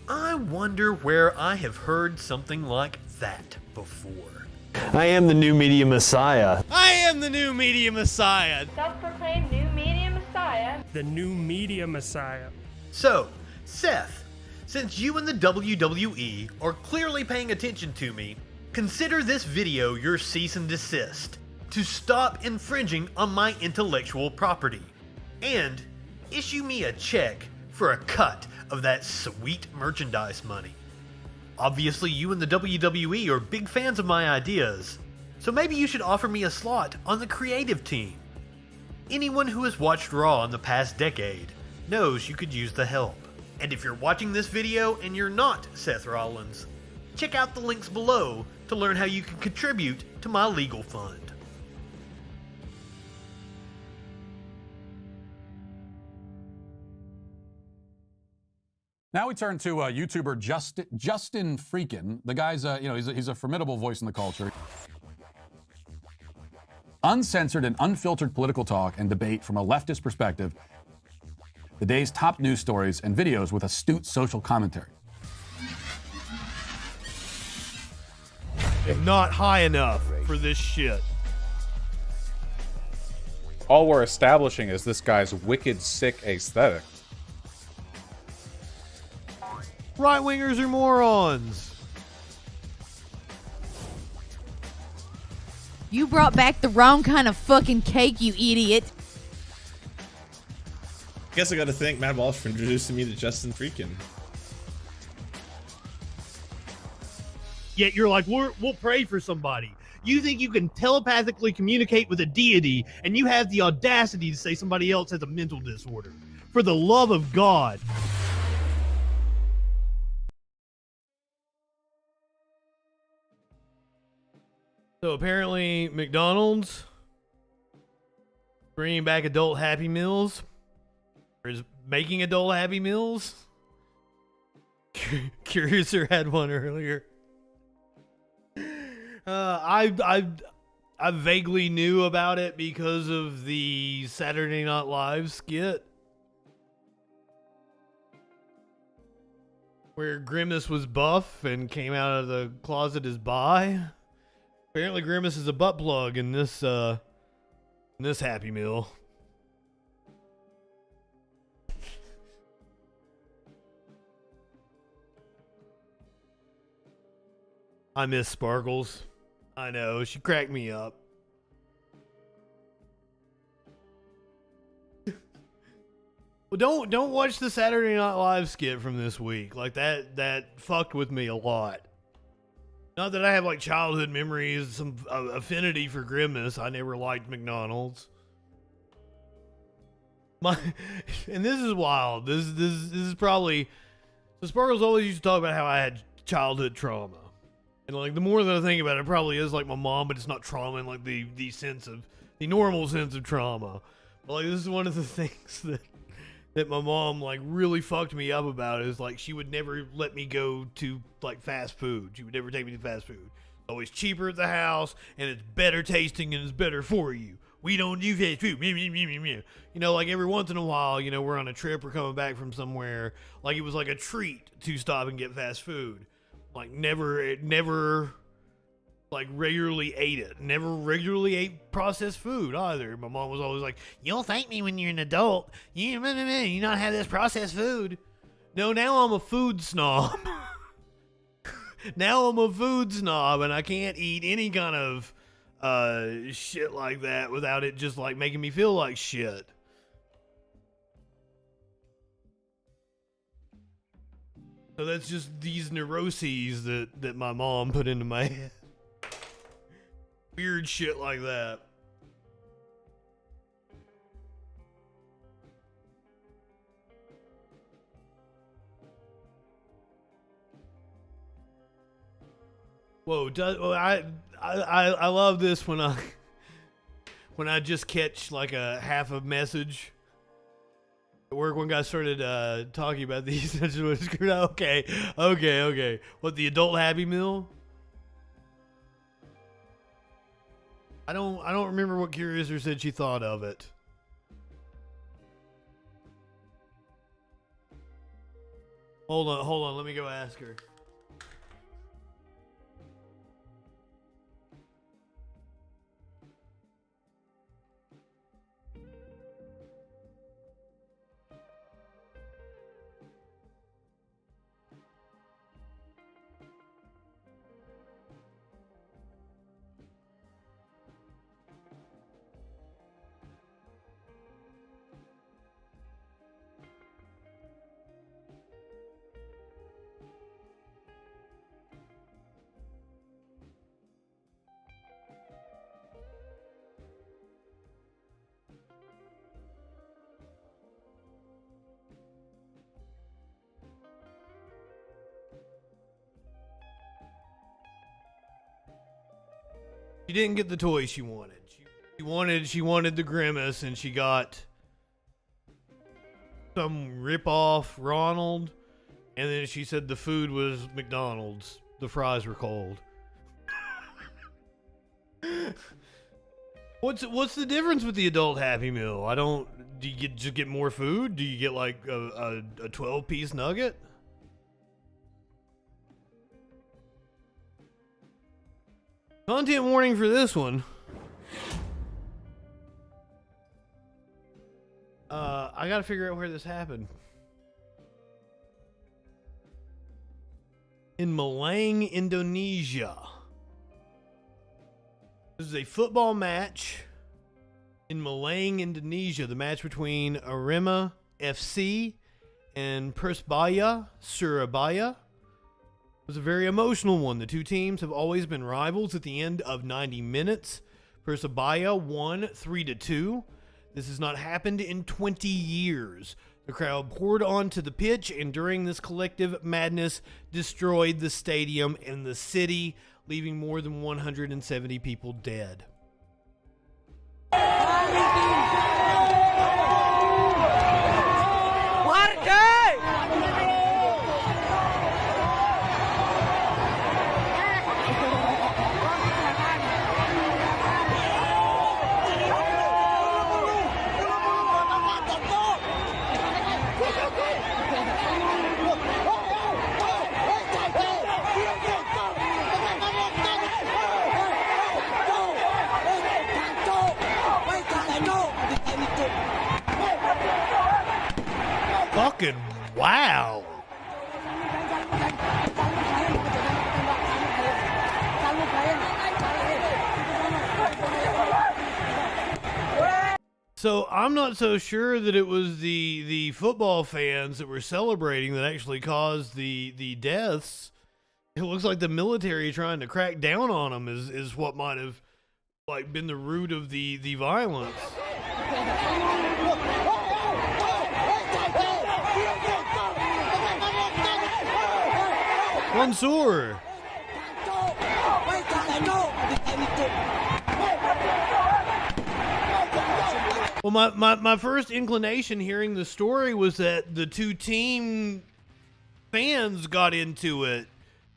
I wonder where I have heard something like that before. I am the new media messiah. I am the new media messiah. Self-proclaimed new media messiah. The new media messiah. So, Seth, since you and the WWE are clearly paying attention to me, consider this video your cease and desist to stop infringing on my intellectual property, and issue me a check for a cut of that sweet merchandise money. Obviously, you and the WWE are big fans of my ideas, so maybe you should offer me a slot on the creative team. Anyone who has watched Raw in the past decade knows you could use the help. And if you're watching this video and you're not Seth Rollins, check out the links below to learn how you can contribute to my legal fund. Now we turn to YouTuber Justin Freakin. The guy's, he's a formidable voice in the culture. Uncensored and unfiltered political talk and debate from a leftist perspective. The day's top news stories and videos with astute social commentary. Not high enough for this shit. All we're establishing is this guy's wicked sick aesthetic. Right-wingers are morons. You brought back the wrong kind of fucking cake, you idiot. I guess I gotta thank Matt Walsh for introducing me to Justin Freakin. Yet you're like, we'll pray for somebody. You think you can telepathically communicate with a deity, and you have the audacity to say somebody else has a mental disorder. For the love of God. So apparently McDonald's bringing back adult Happy Meals, or is making adult Happy Meals. Curiouser had one earlier. I vaguely knew about it because of the Saturday Night Live skit where Grimace was buff and came out of the closet as bi. Apparently Grimace is a butt plug in this Happy Meal. I miss Sparkles. I know, she cracked me up. Well, don't watch the Saturday Night Live skit from this week. Like that fucked with me a lot. Not that I have like childhood memories, some affinity for Grimace. I never liked McDonald's. And this is wild. This is probably, so Sparkles always used to talk about how I had childhood trauma. And like the more that I think about it, probably is like my mom, but it's not trauma in like the normal sense of trauma. But like this is one of the things that my mom like really fucked me up about, is like she would never let me go to like fast food. She would never take me to fast food. Always cheaper at the house, and it's better tasting and it's better for you. We don't do fast food. You know, like every once in a while, you know, we're on a trip or coming back from somewhere, like it was like a treat to stop and get fast food. Like never like regularly ate it. Never regularly ate processed food either. My mom was always like, "You'll thank me when you're an adult. You not have this processed food." No, now I'm a food snob. Now I'm a food snob, and I can't eat any kind of shit like that without it just like making me feel like shit. So that's just these neuroses that my mom put into my head. Weird shit like that. Whoa, I love this when I just catch like a half a message at work. One guy started talking about these. I just went, okay. What, the adult Happy Meal? I don't remember what Curiouser said she thought of it. Hold on, let me go ask her. She didn't get the toy she wanted. She wanted the Grimace, and she got some rip-off Ronald, and then she said the food was McDonald's. The fries were cold. What's the difference with the adult Happy Meal? Do you just get more food? Do you get like a 12-piece nugget? Content warning for this one. I gotta figure out where this happened. In Malang, Indonesia. This is a football match in Malang, Indonesia. The match between Arema FC and Persebaya Surabaya was a very emotional one. The two teams have always been rivals at the end of 90 minutes. Persebaya won 3-2. This has not happened in 20 years. The crowd poured onto the pitch, and during this collective madness, destroyed the stadium and the city, leaving more than 170 people dead. Fucking wow. So I'm not so sure that it was the football fans that were celebrating that actually caused the deaths. It looks like the military trying to crack down on them is what might have like been the root of the violence. Mansoor. Well, my first inclination hearing the story was that the two team fans got into it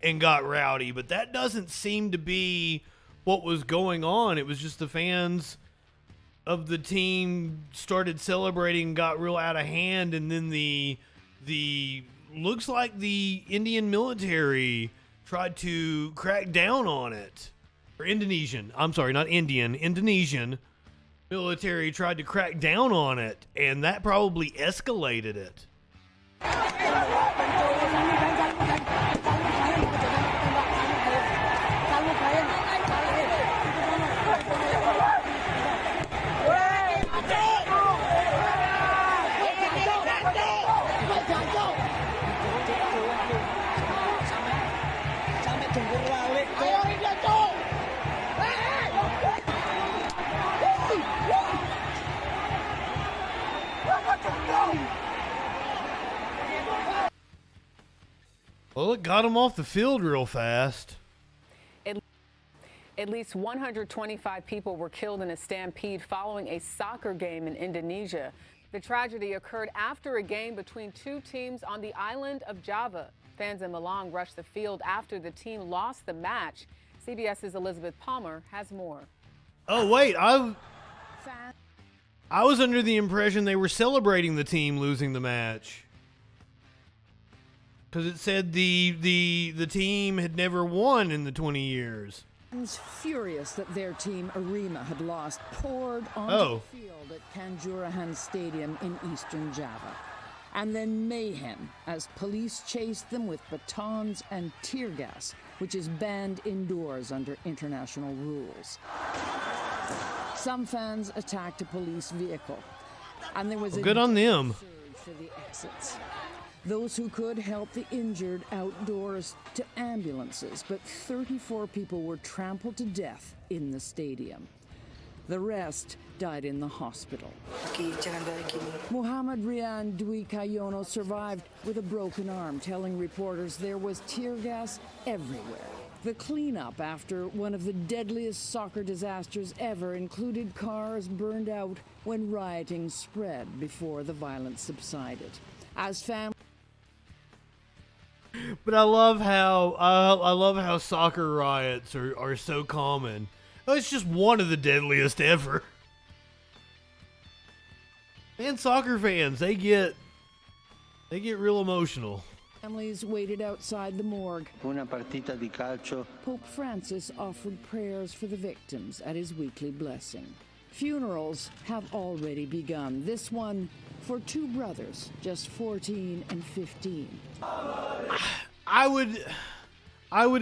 and got rowdy, but that doesn't seem to be what was going on. It was just the fans of the team started celebrating, got real out of hand, and then the looks like the Indian military tried to crack down on it. or Indonesian, I'm sorry, not Indian, Indonesian military tried to crack down on it, and that probably escalated it. Well, it got him off the field real fast. At least 125 people were killed in a stampede following a soccer game in Indonesia. The tragedy occurred after a game between two teams on the island of Java. Fans in Malang rushed the field after the team lost the match. CBS's Elizabeth Palmer has more. Oh, wait, I was under the impression they were celebrating the team losing the match. Because it said the team had never won in the 20 years. Furious that their team, Arema, had lost, poured onto the field at Kanjuruhan Stadium in eastern Java. And then mayhem as police chased them with batons and tear gas, which is banned indoors under international rules. Some fans attacked a police vehicle, and there was good on them for the exits. Those who could helped the injured outdoors to ambulances, but 34 people were trampled to death in the stadium. The rest died in the hospital. Muhammad Rian Dwi Kayono survived with a broken arm, telling reporters there was tear gas everywhere. The cleanup after one of the deadliest soccer disasters ever included cars burned out when rioting spread before the violence subsided. As families. But I love how soccer riots are so common. Oh, it's just one of the deadliest ever. And soccer fans, they get real emotional. Families waited outside the morgue. Una partita di calcio. Pope Francis offered prayers for the victims at his weekly blessing. Funerals have already begun. This one for two brothers, just 14 and 15. I would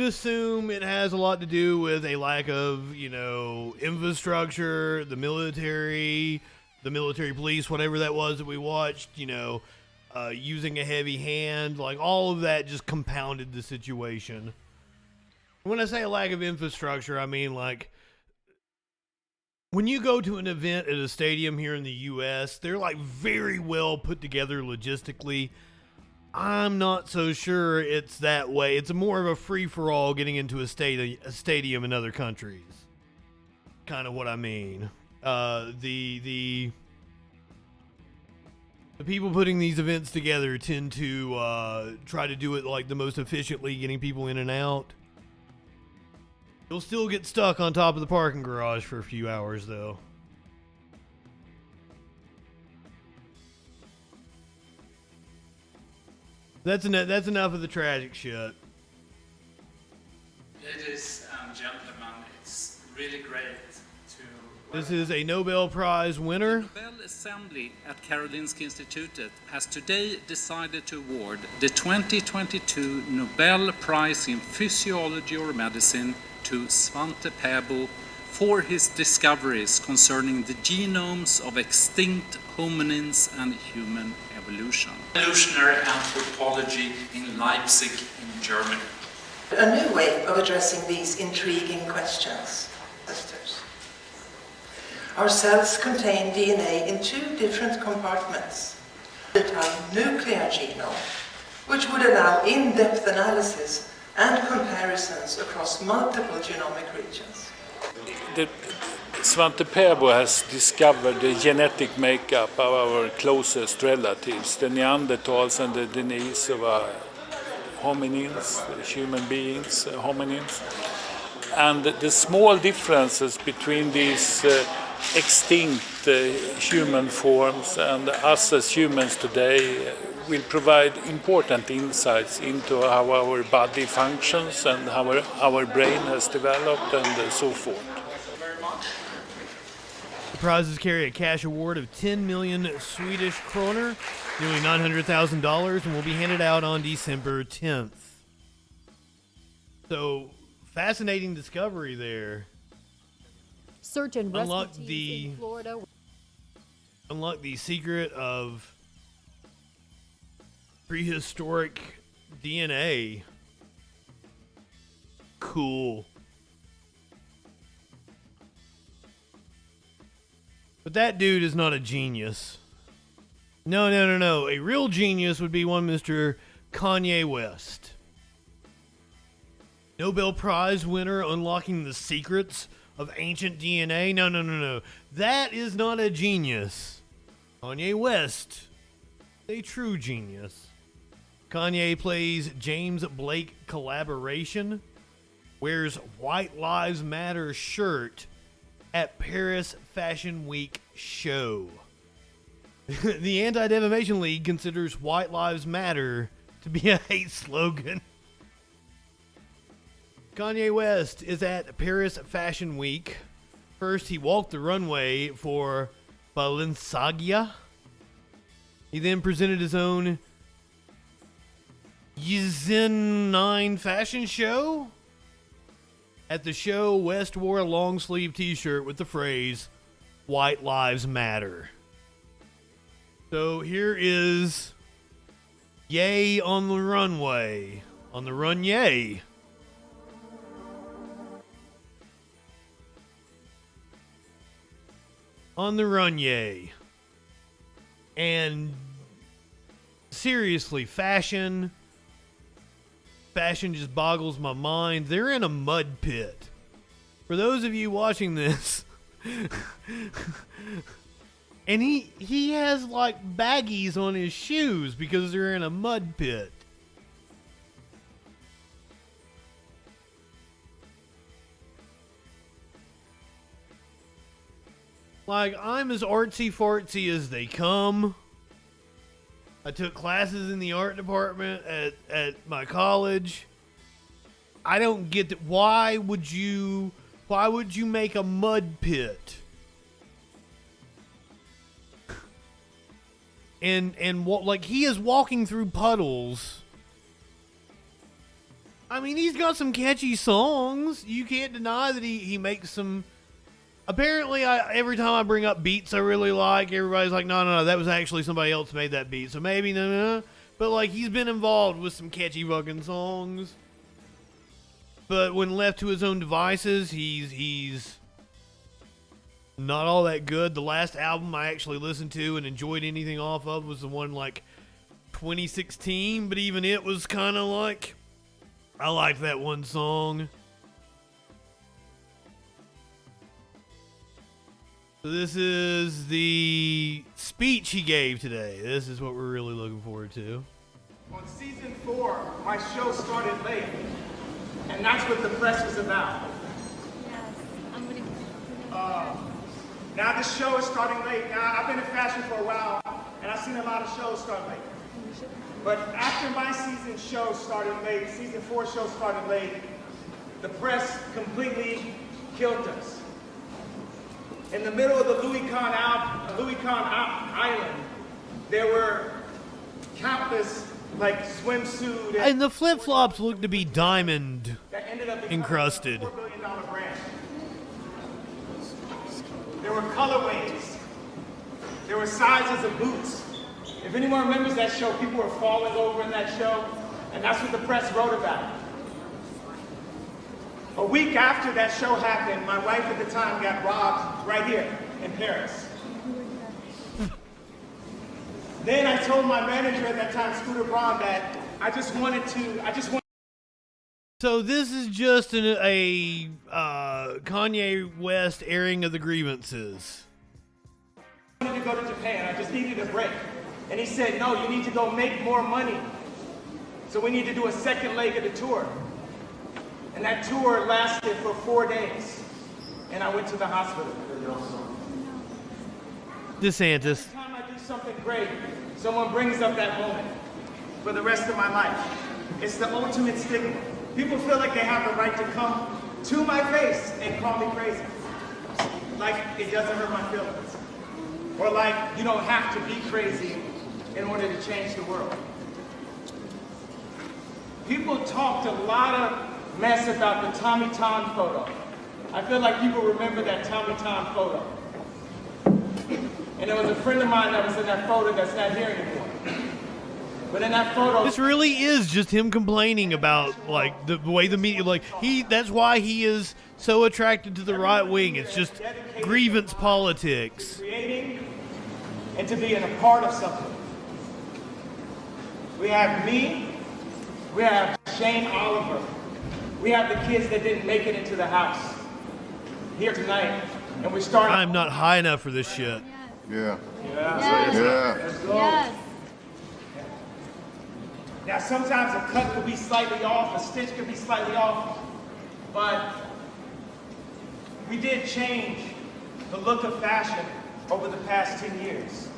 assume it has a lot to do with a lack of, infrastructure, the military police, whatever that was that we watched, using a heavy hand, like all of that just compounded the situation. When I say a lack of infrastructure, I mean like when you go to an event at a stadium here in the U.S., they're like very well put together logistically. I'm not so sure it's that way. It's more of a free-for-all getting into a stadium in other countries. Kind of what I mean. The people putting these events together tend to try to do it like the most efficiently, getting people in and out. You'll still get stuck on top of the parking garage for a few hours, though. That's enough of the tragic shit. Ladies and gentlemen, it's really great to... This is a Nobel Prize winner. The Nobel Assembly at Karolinska Institutet has today decided to award the 2022 Nobel Prize in Physiology or Medicine to Svante Pääbo for his discoveries concerning the genomes of extinct hominins and human evolution. Evolutionary anthropology in Leipzig in Germany. A new way of addressing these intriguing questions, sisters. Our cells contain DNA in two different compartments. The nuclear genome, which would allow in-depth analysis and comparisons across multiple genomic regions. Svante Pääbo has discovered the genetic makeup of our closest relatives, the Neanderthals and the Denis of hominins, human beings, hominins. And the small differences between these extinct human forms, and us as humans today will provide important insights into how our body functions and how our brain has developed and so forth. The prizes carry a cash award of 10 million Swedish kroner, nearly $900,000, and will be handed out on December 10th. So, fascinating discovery there. Search and rescue teams in Florida. Unlock the secret of prehistoric DNA. Cool. But that dude is not a genius. No. A real genius would be one Mr. Kanye West. Nobel Prize winner unlocking the secrets of ancient DNA. No. That is not a genius. Kanye West, a true genius. Kanye plays James Blake collaboration, wears White Lives Matter shirt at Paris Fashion Week show. The Anti-Defamation League considers White Lives Matter to be a hate slogan. Kanye West is at Paris Fashion Week. First, he walked the runway for Balenciaga. He then presented his own Yeezy 9 fashion show. At the show, West wore a long-sleeve t-shirt with the phrase, White Lives Matter. So here is Ye on the runway. On the run, yay. On the run, yay. And seriously, fashion just boggles my mind. They're in a mud pit. For those of you watching this, and he has like baggies on his shoes because they're in a mud pit. Like, I'm as artsy-fartsy as they come. I took classes in the art department at my college. I don't get that. Why would you make a mud pit? And what, like, he is walking through puddles. I mean, he's got some catchy songs. You can't deny that he makes some. Apparently, every time I bring up beats I really like, everybody's like, no, that was actually somebody else made that beat. So maybe, no. But, like, he's been involved with some catchy fucking songs. But when left to his own devices, he's not all that good. The last album I actually listened to and enjoyed anything off of was the one, like, 2016. But even it was kind of like, I liked that one song. So this is the speech he gave today. This is what we're really looking forward to. On season 4, my show started late, and that's what the press was about. Yes, I'm gonna. Now the show is starting late. Now I've been in fashion for a while, and I've seen a lot of shows start late. But after my season show started late, season 4 show started late, the press completely killed us. In the middle of the Louis Kahn Island, there were countless, like, swimsuit and the flip-flops look to be diamond encrusted. $4 billion brand. There were colorways. There were sizes of boots. If anyone remembers that show, people were falling over in that show, and that's what the press wrote about. A week after that show happened, my wife at the time got robbed right here in Paris. Then I told my manager at that time, Scooter Braun, that I just wanted. So this is just a Kanye West airing of the grievances. I wanted to go to Japan. I just needed a break. And he said, no, you need to go make more money. So we need to do a second leg of the tour. And that tour lasted for 4 days. And I went to the hospital. DeSantis. Every time I do something great, someone brings up that moment for the rest of my life. It's the ultimate stigma. People feel like they have the right to come to my face and call me crazy. Like it doesn't hurt my feelings. Or like you don't have to be crazy in order to change the world. People talked a lot of mess about the Tommy Tom photo. I feel like people remember that Tommy Tom photo. And there was a friend of mine that was in that photo that's not here anymore. But in that photo, this really is just him complaining about like the way the media, like that's why he is so attracted to the right wing. It's just grievance politics. Creating and to being a part of something. We have me, we have Shane Oliver, we have the kids that didn't make it into the house here tonight, and we're starting. I'm not high enough for this shit. Yeah. Yes. Let's go. Yes. Now sometimes a cut could be slightly off, a stitch could be slightly off, but we did change the look of fashion over the past 10 years.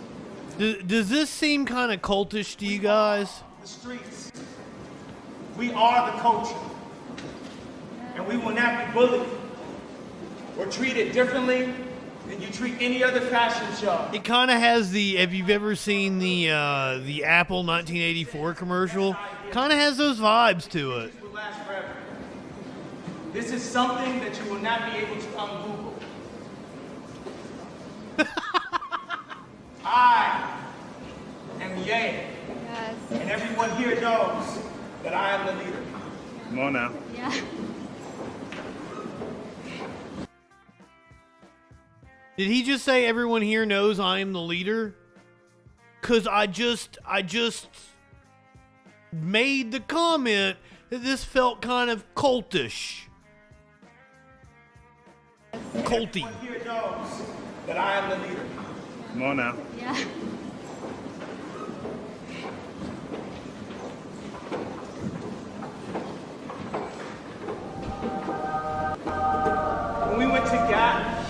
Does this seem kind of cultish to you guys? The streets. We are the culture. And we will not be bullied or treated differently than you treat any other fashion show. It kind of has the, if you've ever seen the Apple 1984 commercial, kind of has those vibes to it. Will last forever. This is something that you will not be able to un-Google. I am Ye. Yes. And everyone here knows that I am the leader. Come on now. Yeah. Did he just say everyone here knows I am the leader? Cause I just made the comment that this felt kind of cultish. Culty. Everyone here knows that I am the leader. Come on now. Yeah. When we went to Gap,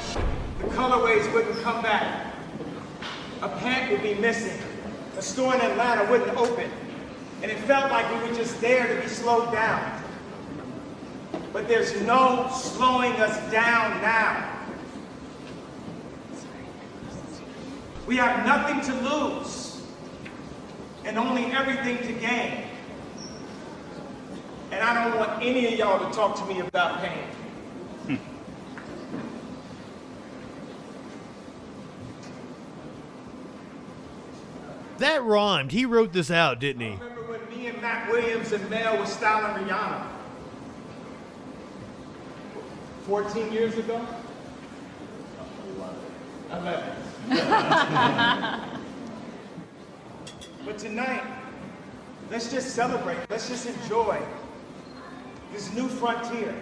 the colorways wouldn't come back. A pant would be missing. A store in Atlanta wouldn't open. And it felt like we were just there to be slowed down. But there's no slowing us down now. We have nothing to lose and only everything to gain. And I don't want any of y'all to talk to me about pain. That rhymed. He wrote this out, didn't he? I remember when me and Matt Williams and Mel were styling Rihanna. 14 years ago? 11. But tonight, let's just celebrate. Let's just enjoy this new frontier.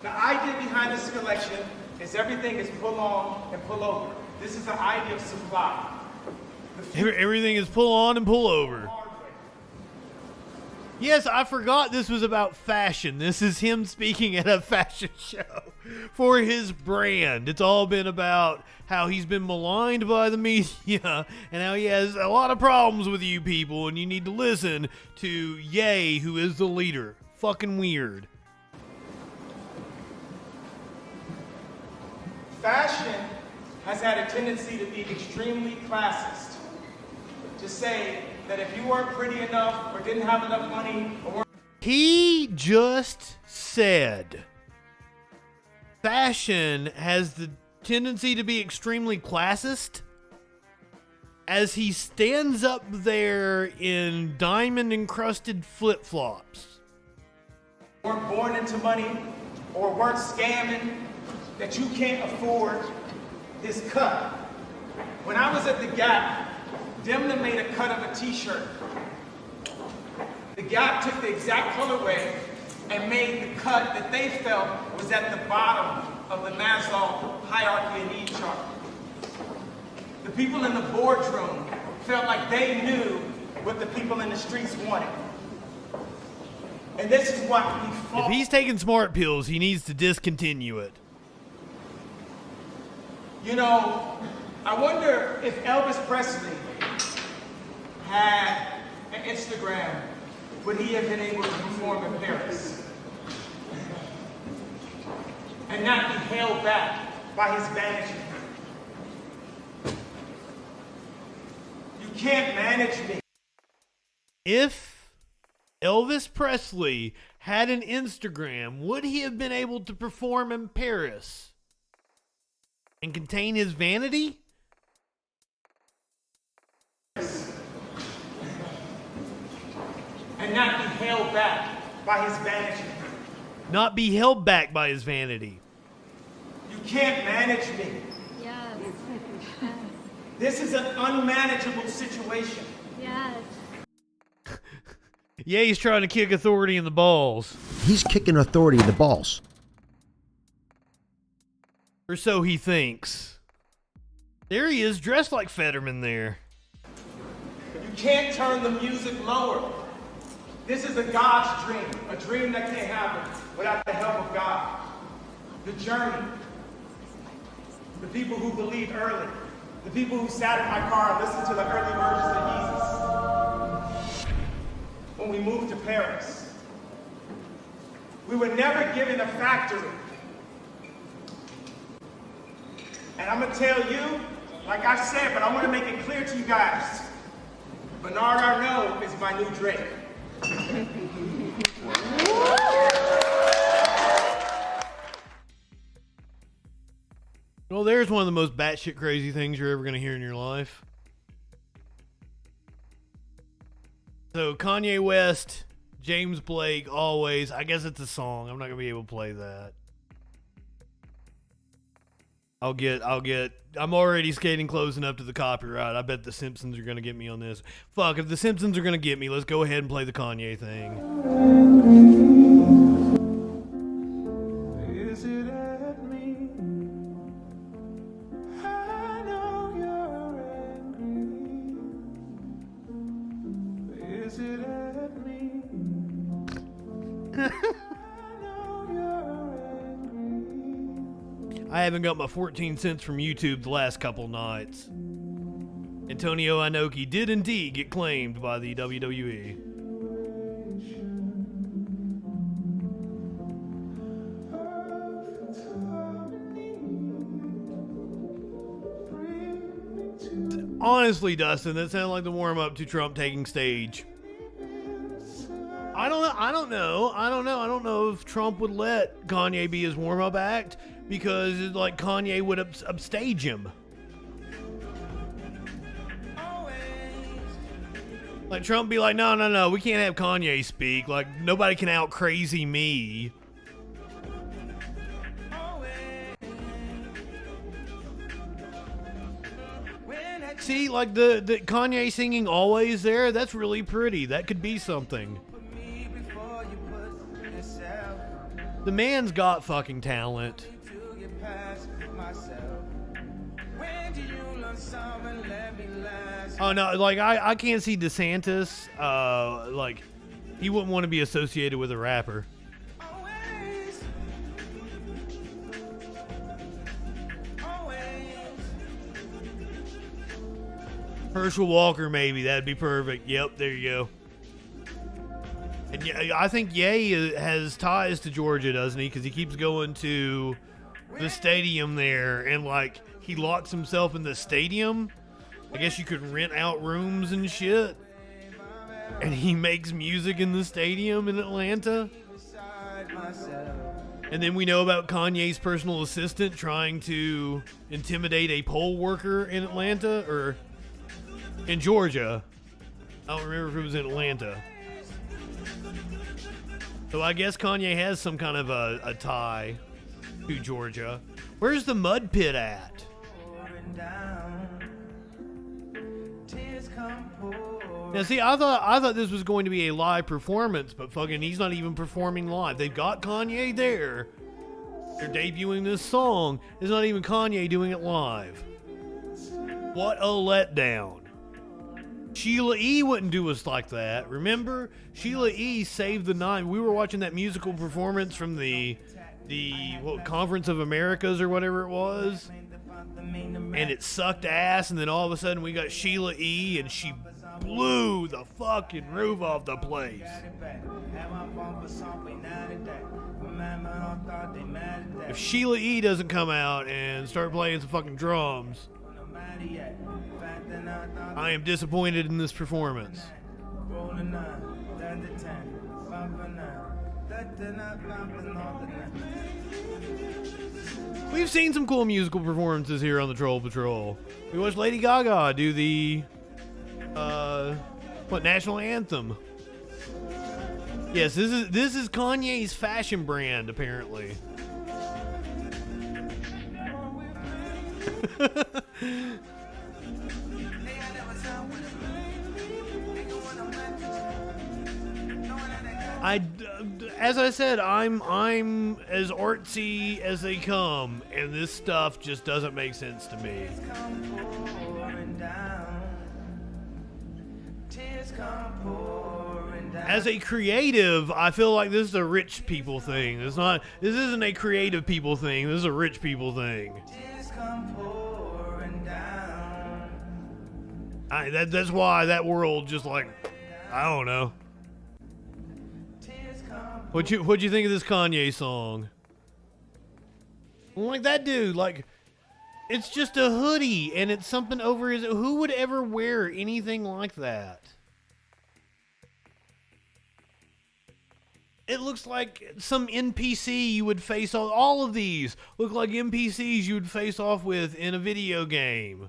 The idea behind this collection is everything is pull on and pull over. This is an idea of supply. Everything is pull on and pull over. Yes, I forgot this was about fashion. This is him speaking at a fashion show for his brand. It's all been about how he's been maligned by the media and how he has a lot of problems with you people and you need to listen to Ye, who is the leader. Fucking weird. Fashion has had a tendency to be extremely classist. To say that if you weren't pretty enough or didn't have enough money or weren't... He just said fashion has the tendency to be extremely classist as he stands up there in diamond-encrusted flip-flops. Weren't born into money or weren't scamming, that you can't afford this cut. When I was at the Gap, Demna made a cut of a t-shirt. The Gap took the exact colorway and made the cut that they felt was at the bottom of the Maslow hierarchy and need chart. The people in the boardroom felt like they knew what the people in the streets wanted. And this is what we fought. If he's taking smart pills, he needs to discontinue it. You know, I wonder if Elvis Presley had an Instagram, would he have been able to perform in Paris and not be held back by his vanity? You can't manage me. If Elvis Presley had an Instagram, would he have been able to perform in Paris and contain his vanity? And not be held back by his vanity. Not be held back by his vanity. You can't manage me. Yes. This is an unmanageable situation. Yes. Yeah, he's trying to kick authority in the balls. He's kicking authority in the balls. Or so he thinks. There he is, dressed like Fetterman there. You can't turn the music lower. This is a God's dream, a dream that can't happen without the help of God. The journey, the people who believed early, the people who sat in my car and listened to the early versions of Jesus. When we moved to Paris, we were never given a factory. And I'm gonna tell you, like I said, but I want to make it clear to you guys, Bernard Arnault is my new Drake. Well, there's one of the most batshit crazy things you're ever going to hear in your life. So Kanye West, James Blake, Always. I guess it's a song. I'm not going to be able to play that. I'm already skating close enough to the copyright. I bet the Simpsons are going to get me on this. Fuck, if the Simpsons are going to get me, let's go ahead and play the Kanye thing. Is it at me? I know you're angry. Is it at me? I haven't got my 14 cents from YouTube the last couple nights. Antonio Inoki did indeed get claimed by the WWE. Honestly, Dustin, that sounded like the warm-up to Trump taking stage. I don't know if Trump would let Kanye be his warm-up act, because like Kanye would upstage him. Like Trump be like, no, we can't have Kanye speak. Like nobody can out crazy me. See, like the Kanye singing Always there, that's really pretty. That could be something. The man's got fucking talent. Oh no, like I can't see DeSantis, like he wouldn't want to be associated with a rapper. Herschel Walker, maybe. That'd be perfect. Yep, there you go. And yeah, I think Ye has ties to Georgia, doesn't he? Because he keeps going to the stadium there, and like he locks himself in the stadium. I guess you could rent out rooms and shit. And he makes music in the stadium in Atlanta. And then we know about Kanye's personal assistant trying to intimidate a poll worker in Atlanta, or in Georgia. I don't remember if it was in Atlanta. So I guess Kanye has some kind of a tie to Georgia. Where's the mud pit at? Now see, I thought this was going to be a live performance, but fucking he's not even performing live. They've got Kanye there. They're debuting this song. It's not even Kanye doing it live. What a letdown. Sheila E. wouldn't do us like that. Remember? Sheila E. saved the night. We were watching that musical performance from the Conference of Americas or whatever it was. and it sucked ass, and then all of a sudden we got Sheila E., and she blew the fucking roof off the place. If Sheila E. doesn't come out and start playing some fucking drums, I am disappointed in this performance. We've seen some cool musical performances here on the Troll Patrol. We watched Lady Gaga do the national anthem. Yes, this is Kanye's fashion brand, apparently. As I said, I'm as artsy as they come, and this stuff just doesn't make sense to me. As a creative, I feel like this is a rich people thing. This isn't a creative people thing. This is a rich people thing. That's why that world just like, I don't know. What'd you think of this Kanye song? Like that dude, like, it's just a hoodie and it's something over his. Who would ever wear anything like that? It looks like some NPC you would face off. All of these look like NPCs you would face off with in a video game,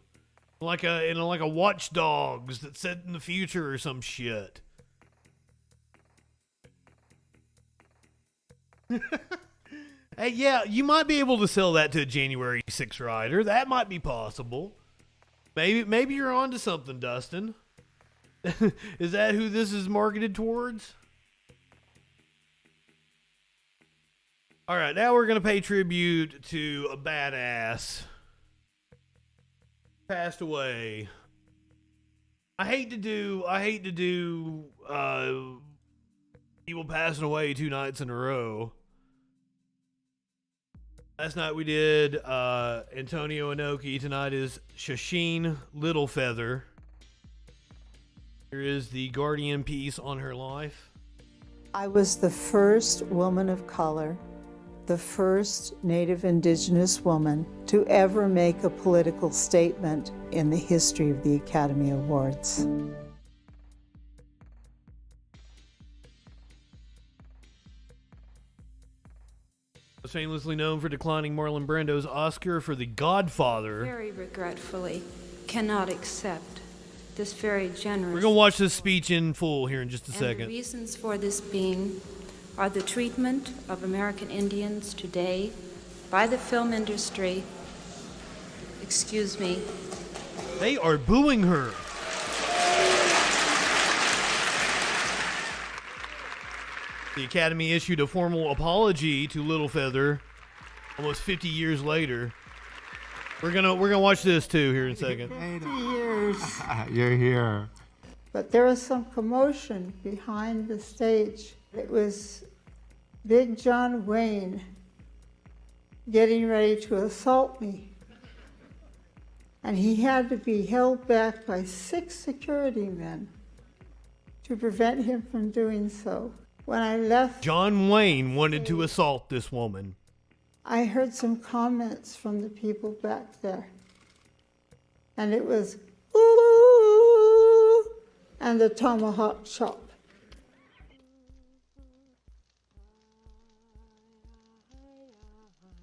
like a Watch Dogs that's set in the future or some shit. Hey, yeah, you might be able to sell that to a January 6th rider. That might be possible. Maybe you're onto something, Dustin. Is that who this is marketed towards? All right, now we're going to pay tribute to a badass. Passed away. I hate to do people passing away 2 nights in a row. Last night we did Antonio Inoki. Tonight is Shasheen Littlefeather. Here is the Guardian piece on her life. I was the first woman of color, the first Native Indigenous woman to ever make a political statement in the history of the Academy Awards. Famously known for declining Marlon Brando's Oscar for The Godfather. Very regretfully cannot accept this very generous. We're going to watch this speech in full here in just a second. The reasons for this being are the treatment of American Indians today by the film industry. Excuse me. They are booing her. The Academy issued a formal apology to Littlefeather almost 50 years later. We're gonna watch this too here in a second. 50 years. You're here. But there was some commotion behind the stage. It was Big John Wayne getting ready to assault me. And he had to be held back by 6 security men to prevent him from doing so. When I left, John Wayne wanted to assault this woman. I heard some comments from the people back there. And it was, ooh, and the tomahawk chop.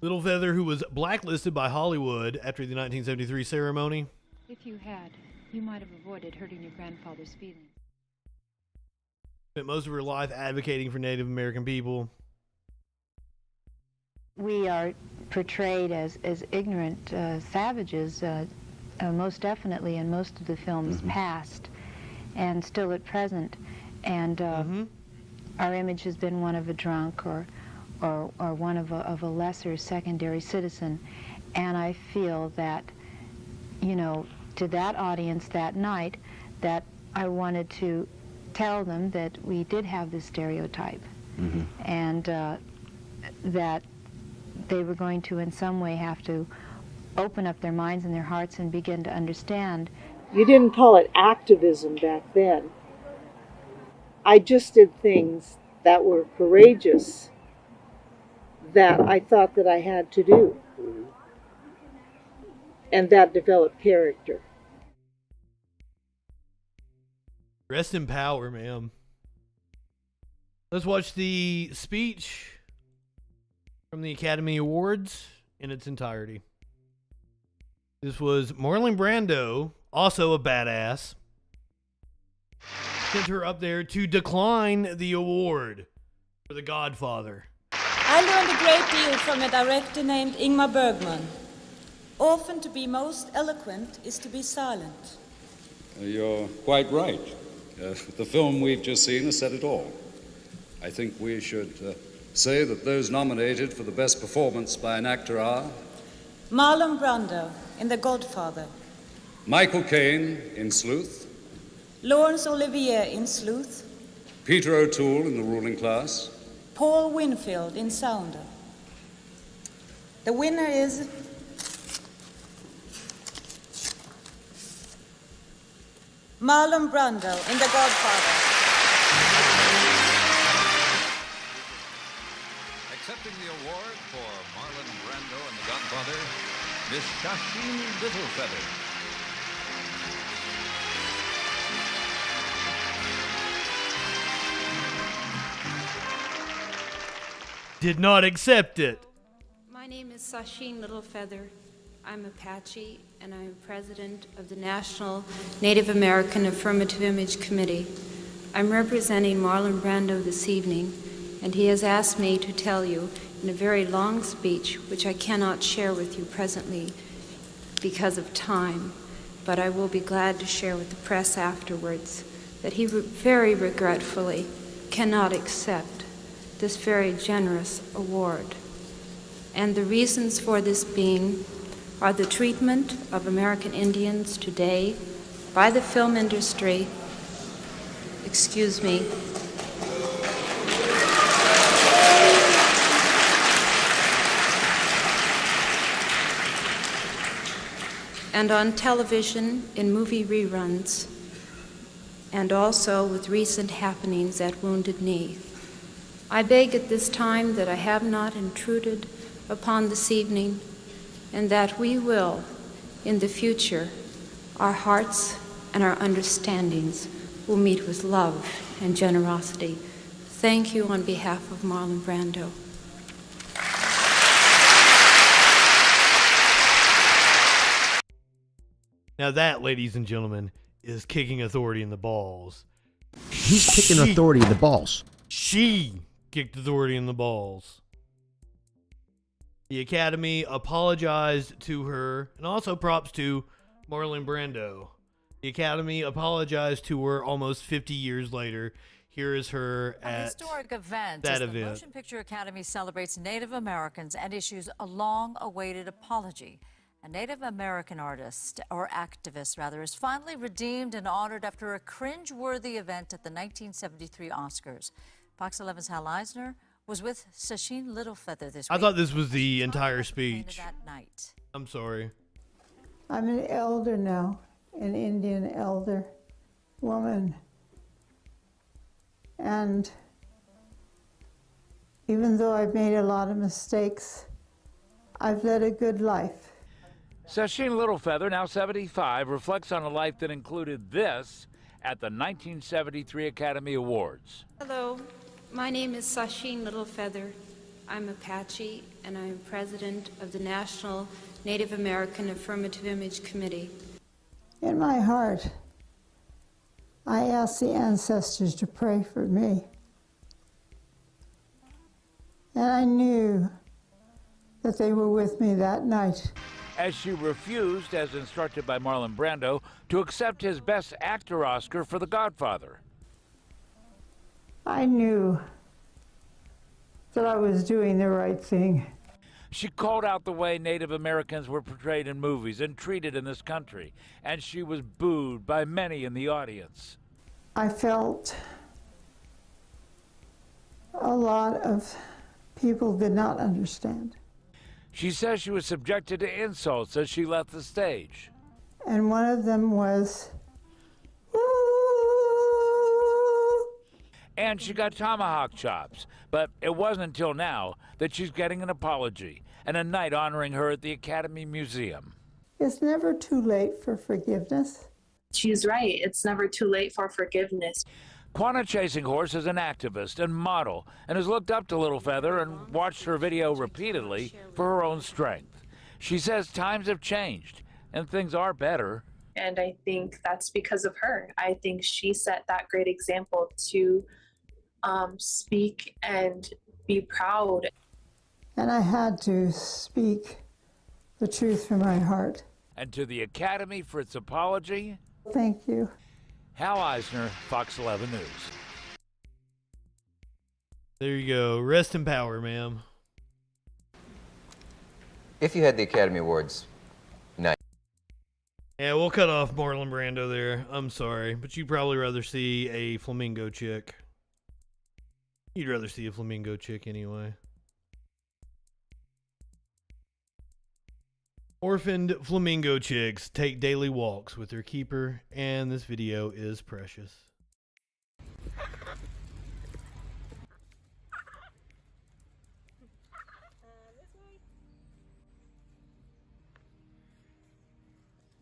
Littlefeather, who was blacklisted by Hollywood after the 1973 ceremony. If you had, you might have avoided hurting your grandfather's feelings. Spent most of her life advocating for Native American people. We are portrayed as ignorant savages, most definitely in most of the films past, and still at present. And our image has been one of a drunk or one of a lesser secondary citizen. And I feel that, you know, to that audience that night, that I wanted to tell them that we did have this stereotype, and that they were going to in some way have to open up their minds and their hearts and begin to understand. You didn't call it activism back then. I just did things that were courageous that I thought that I had to do. And that developed character. Rest in power, ma'am. Let's watch the speech from the Academy Awards in its entirety. This was Marlon Brando, also a badass, sent her up there to decline the award for The Godfather. I learned a great deal from a director named Ingmar Bergman. Often to be most eloquent is to be silent. You're quite right. The film we've just seen has said it all. I think we should say that those nominated for the best performance by an actor are Marlon Brando in The Godfather, Michael Caine in Sleuth, Laurence Olivier in Sleuth, Peter O'Toole in The Ruling Class, Paul Winfield in Sounder. The winner is Marlon Brando in The Godfather. Accepting the award for Marlon Brando in The Godfather, Miss Shasheen Littlefeather. Did not accept it. My name is Shasheen Littlefeather. I'm Apache, and I'm president of the National Native American Affirmative Image Committee. I'm representing Marlon Brando this evening, and he has asked me to tell you in a very long speech, which I cannot share with you presently because of time, but I will be glad to share with the press afterwards, that he very regretfully cannot accept this very generous award. And the reasons for this being are the treatment of American Indians today by the film industry, and on television in movie reruns, and also with recent happenings at Wounded Knee. I beg at this time that I have not intruded upon this evening, and that we will, in the future, our hearts and our understandings will meet with love and generosity. Thank you on behalf of Marlon Brando. Now that, ladies and gentlemen, is kicking authority in the balls. He's kicking authority in the balls. She kicked authority in the balls. The Academy apologized to her, and also props to Marlon Brando. The Academy apologized to her almost 50 years later. Here is her at a historic event that as event. The Motion Picture Academy celebrates Native Americans and issues a long-awaited apology. A Native American artist, or activist rather, is finally redeemed and honored after a cringe-worthy event at the 1973 Oscars. Fox 11's Hal Eisner was with Shasheen Littlefeather this week. I thought this was the entire speech. That night. I'm sorry. I'm an elder now, an Indian elder woman. And even though I've made a lot of mistakes, I've led a good life. Shasheen Littlefeather, now 75, reflects on a life that included this at the 1973 Academy Awards. Hello, my name is Shasheen Littlefeather. I'm Apache, and I'm president of the National Native American Affirmative Image Committee. In my heart, I asked the ancestors to pray for me. And I knew that they were with me that night. As she refused, as instructed by Marlon Brando, to accept his Best Actor Oscar for The Godfather. I knew that I was doing the right thing. She called out the way Native Americans were portrayed in movies and treated in this country, and she was booed by many in the audience. I felt a lot of people did not understand. She says she was subjected to insults as she left the stage. And one of them was, And she got tomahawk chops. But it wasn't until now that she's getting an apology and a night honoring her at the Academy Museum. it's never too late for forgiveness. She's right. It's never too late for forgiveness. Quanah Chasing Horse is an activist and model and has looked up to Little Feather and watched her video repeatedly for her own strength. She says times have changed and things are better. And I think that's because of her. I think she set that great example to speak and be proud. And I had to speak the truth from my heart. And to the Academy for its apology, thank you. Hal Eisner, Fox 11 News. There you go. Rest in power, ma'am. If you had the Academy Awards night. Yeah, we'll cut off Marlon Brando there. I'm sorry, but you'd probably rather see a flamingo chick. You'd rather see a flamingo chick anyway. Orphaned flamingo chicks take daily walks with their keeper, and this video is precious.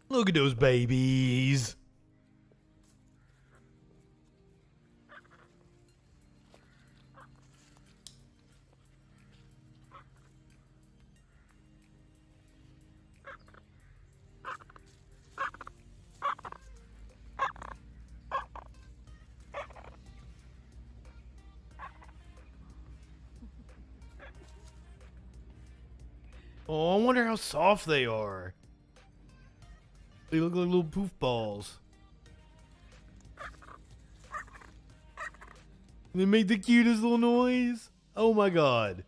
Look at those babies. Oh, I wonder how soft they are. They look like little poof balls. They make the cutest little noise. Oh my god.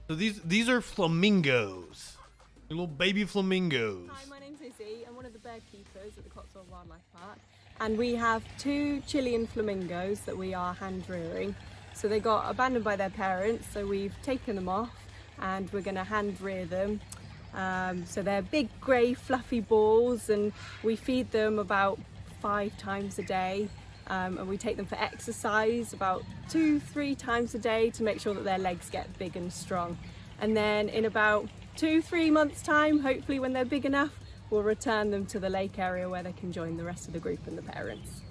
So these are flamingos. Little baby flamingos. Hi, my name's Izzy. I'm one of the bear keepers at the Cotswold Wildlife Park. And we have 2 Chilean flamingos that we are hand rearing. So they got abandoned by their parents, so we've taken them off and we're going to hand rear them. So they're big grey fluffy balls, and we feed them about 5 times a day. And we take them for exercise about 2-3 times a day to make sure that their legs get big and strong. And then in about 2-3 months time, hopefully when they're big enough, we'll return them to the lake area where they can join the rest of the group and the parents.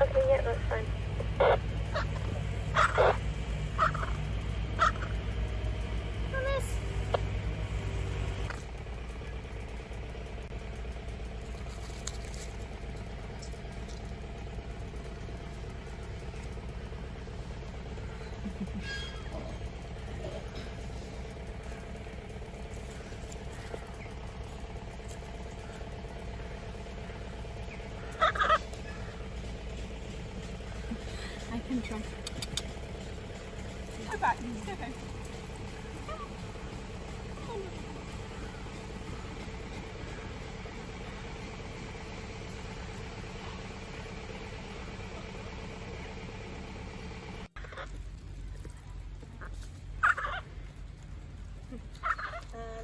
Okay, yeah, that's fine. I can try. Go back. Okay.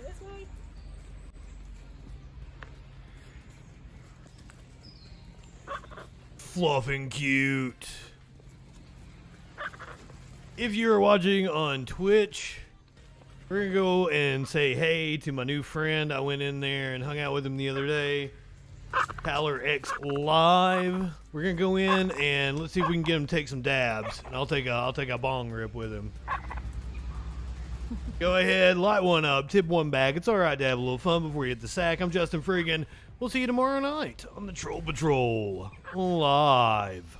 This way. Fluffing cute. If you're watching on Twitch, we're going to go and say hey to my new friend. I went in there and hung out with him the other day. Tyler X Live. We're going to go in and let's see if we can get him to take some dabs. And I'll take a bong rip with him. Go ahead, light one up, tip one back. It's all right to have a little fun before you hit the sack. I'm Justin Freakin. We'll see you tomorrow night on the Troll Patrol Live.